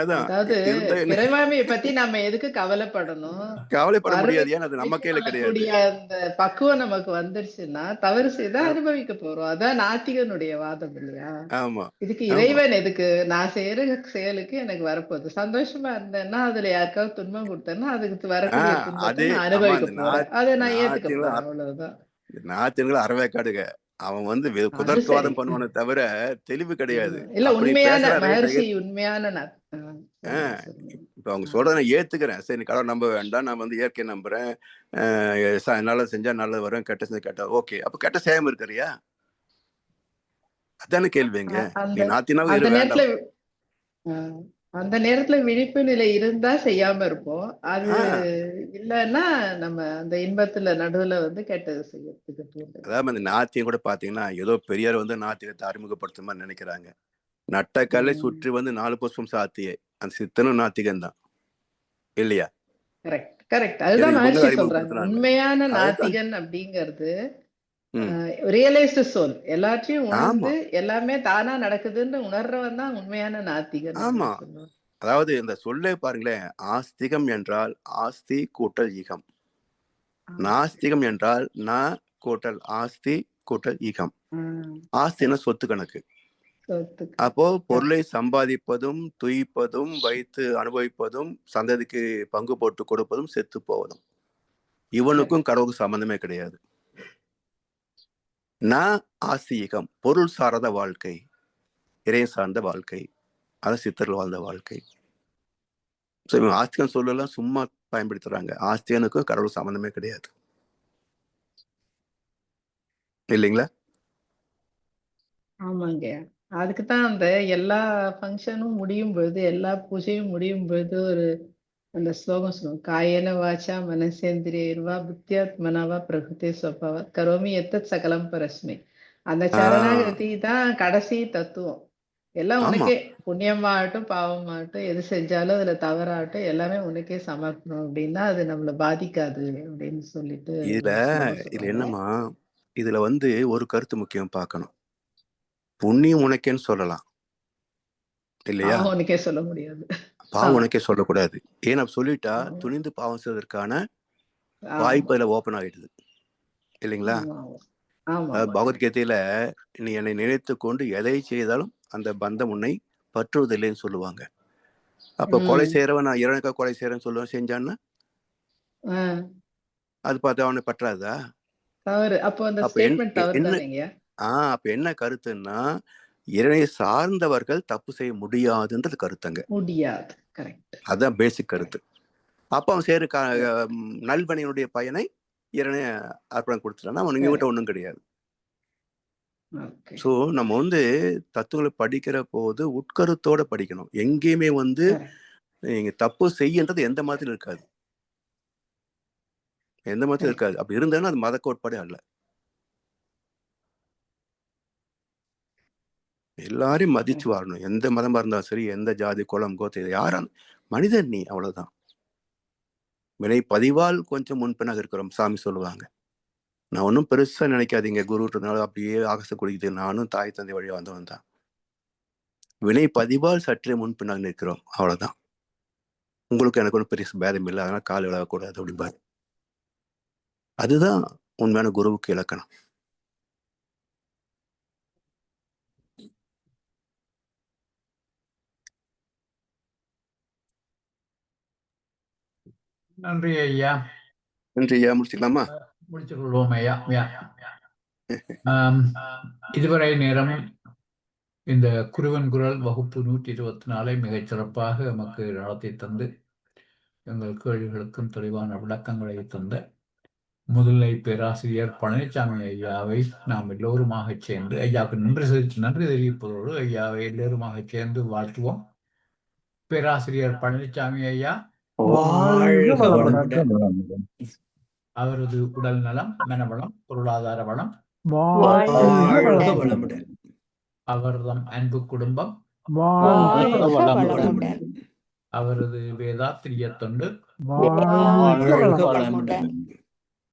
அதாவது பிறவாமையை பத்தி நம்ம எதுக்கு கவலைப்படணும்? கவலைப்பட முடியாது. ஏன்னா அது நம்ம கையில கிடையாது. அந்த பக்குவம் நமக்கு வந்துருச்சுன்னா தவறு செய்தா அனுபவிக்க போறோம். அதான் நாத்திகனுடைய வாதம் இல்லையா? ஆமா. இதுக்கு இறைவன் எதுக்கு? நான் செய்யற செயலுக்கு எனக்கு வரப்போகுது. சந்தோஷமா இருந்தேன்னா அதுல யாருக்காவது துன்பம் கொடுத்தேன்னா அதுக்கு வரக்கூடிய துன்பத்தை நான் அனுபவிக்க போறேன். அதை நான் ஏத்துக்க போறேன். அவ்வளவுதான். நாத்தியன்கள் அறவேக்காடுங்க. அவன் வந்து குதர்க்கவாதம் பண்ணுவானே தவிர தெளிவு கிடையாது. இல்ல, உண்மையான மகர்ஷி, உண்மையான இப்ப அவங்க சொல்றத நான் ஏத்துக்கிறேன். சரி, கடவுள் நம்ப வேண்டாம், நான் வந்து இயற்கை நம்புறேன், நல்லது செஞ்சா நல்லது வரும், கெட்ட செஞ்சா கெட்ட. ஓகே, அப்ப கெட்ட செய்யாம இருக்கிறியா? அதான கேள்விங்க. நீ நாத்தினாவும் இரு வேண்டாம். அந்த நேரத்துல விழிப்பு நிலை இருந்தா செய்யாம இருப்போம். அது இல்லன்னா நம்ம அந்த இன்பத்துல நடுவுல வந்து கெட்டது செய்யறதுக்கு. அதாவது அந்த நாத்தியம் கூட பாத்தீங்கன்னா ஏதோ பெரியார் வந்து நாத்தியத்தை அறிமுகப்படுத்த மாதிரி நினைக்கிறாங்க. நட்டக்கல்லை சுற்றி வந்து 4 புஷ்பம் சாத்தியே அந்த சித்தனும் நாத்திகன் தான் இல்லையா? Correct correct. அதுதான் எனக்கு இவங்க மகர்ஷி சொல்றாங்க. அறிமுகப்படுத்தினாங்க. உண்மையான அதைத்தான். நாத்திகன் அப்படிங்கிறது ம். Realised soul. எல்லாத்தையும் ஆமா உணர்ந்து எல்லாமே தானா நடக்குதுன்னு உணர்றவன் தான் உண்மையான நாத்திகன் ஆமா அப்படின்னு சொல்லுவாங்க. அதாவது இந்த சொல்லே பாருங்களேன், ஆஸ்திகம் என்றால் ஆஸ்தி கூட்டல் ஈகம், நாஸ்திகம் என்றால் ந கூட்டல் ஆஸ்தி கூட்டல் ஈகம். ஆஸ்தினா சொத்து கணக்கு. அப்போ பொருளை சம்பாதிப்பதும் துய்ப்பதும் வைத்து அனுபவிப்பதும் சந்ததிக்கு பங்கு போட்டு கொடுப்பதும் செத்து போவதும் இவனுக்கும் கடவுளுக்கு சம்பந்தமே கிடையாது. நான் ஆஸ்திகம் பொருள் சார்ந்த வாழ்க்கை, இறை சார்ந்த வாழ்க்கை, அது சித்தர்கள் வாழ்ந்த வாழ்க்கை. ஸோ இவங்க ஆஸ்திகன் சொல்லலாம் சும்மா பயன்படுத்துறாங்க. ஆஸ்திகனுக்கும் கடவுள் சம்பந்தமே கிடையாது இல்லைங்களா? ஆமாங்க. அதுக்குதான் அந்த எல்லா ஃபங்க்ஷனும் முடியும் பொழுது, எல்லா பூஜையும் முடியும் பொழுது ஒரு அந்த ஸ்லோகம் சொல்லுவோம். காயேன வாச்சா மனசேந்திரியர்வா புத்தியாத்மனாவா பிரகிருதி ஸ்வபாவா கரோமி எத்தத் சகலம் பரஸ்மை. அந்த சரணாகதி தான் கடைசி தத்துவம். எல்லாம் ஆமா உனக்கே, புண்ணியமாகட்டும் பாவமாகட்டும் எது செஞ்சாலும் அதுல தவறாகட்டும் எல்லாமே உனக்கே சமர்ப்பணம் அப்படின்னா அது நம்மள பாதிக்காது அப்படின்னு சொல்லிட்டு இதுல ஒரு ஸ்லோகம் இதுல சொல்லுவாங்க. என்னம்மா, இதுல ஒரு கருத்து முக்கியம் பார்க்கணும். புண்ணியம் உனக்கேன்னு சொல்லலாம் இல்லையா? பாவம் உனக்கே சொல்ல முடியாது. பாவம் உனக்கே சொல்லக்கூடாது. ஏன்னா சொல்லிட்டா துணிந்து பாவம் செய்வதற்கான வாய்ப்பு அதுல ஓப்பன் ஆயிடுது இல்லைங்களா? பகவத்கீதையில நீ என்னை நினைத்து கொண்டு எதை செய்தாலும் அந்த பந்தம் உன்னை பற்றுவதில்லைன்னு சொல்லுவாங்க. அப்ப கொலை செய்யறவன் நான் இறைவனுக்காக கொலை செய்யறேன்னு சொல்லுவேன், செஞ்சான்னா அது பார்த்து அவனை பற்றாதா? அப்ப என்ன கருத்துன்னா, இறைவனை சார்ந்தவர்கள் தப்பு செய்ய முடியாதுன்றது கருத்துங்க. முடியாது. அதான் பேசிக் கருத்து. அப்ப அவன் செய்யற நல்வனையினுடைய பயனை இறைவனை அர்ப்பணம் கொடுத்துட்டான்னா அவன் இவங்கிட்ட ஒண்ணும் கிடையாது. ஸோ நம்ம தத்துவங்களை படிக்கிற போது உட்கருத்தோட படிக்கணும். எங்கேயுமே நீங்க தப்பு செய்யன்றது எந்த மாதிரி இருக்காது, எந்த மாதிரி இருக்காது. அப்படி இருந்தாலும் அது மத கோட்பாடு அல்ல. எல்லாரையும் மதிச்சு வாழணும். எந்த மதமா இருந்தாலும் சரி, எந்த ஜாதி குலம் கோத்திரம் யாரும் மனிதன் நீ, அவ்வளவுதான். வினை பதிவால் கொஞ்சம் முன்பின்னாக இருக்கிறோம் சாமி சொல்லுவாங்க. நான் ஒன்றும் பெருசா நினைக்காதீங்க, குருன்றதுனால அப்படியே ஆகாச குடிக்குது. நானும் தாய் தந்தை வழியா வந்தவன் தான். வினை பதிவால் சற்றே முன்பின்னாக நிற்கிறோம், அவ்வளவுதான். உங்களுக்கு எனக்கு ஒன்றும் பெரிய பேதம் இல்லை, அதனால கால் விழக்கூடாது அப்படிம்பாரு. அதுதான் உண்மையான குருவுக்கு இலக்கணம். நன்றி ஐயா. நன்றி ஐயா. முடிச்சுக்கலாமா? முடித்துக் கொள்வோம் ஐயா. இதுவரை நேரம் இந்த குருவன் குரல் வகுப்பு 124 மிகச் சிறப்பாக நமக்கு நடத்தி தந்து எங்கள் கேள்விகளுக்கும் தெளிவான விளக்கங்களை தந்த முதுநிலை பேராசிரியர் பழனிசாமி ஐயாவை நாம் எல்லோருமாக சேர்ந்து ஐயாவுக்கு நன்றி தெரிவிப்பதோடு ஐயாவை எல்லோருமாக சேர்ந்து வாழ்த்துவோம். பேராசிரியர் பழனிசாமி ஐயா அவரது உடல் நலம், மனவளம், பொருளாதார வளம், அவர்தம் அன்பு குடும்பம், அவரது வேதாத்திரிய தொண்டு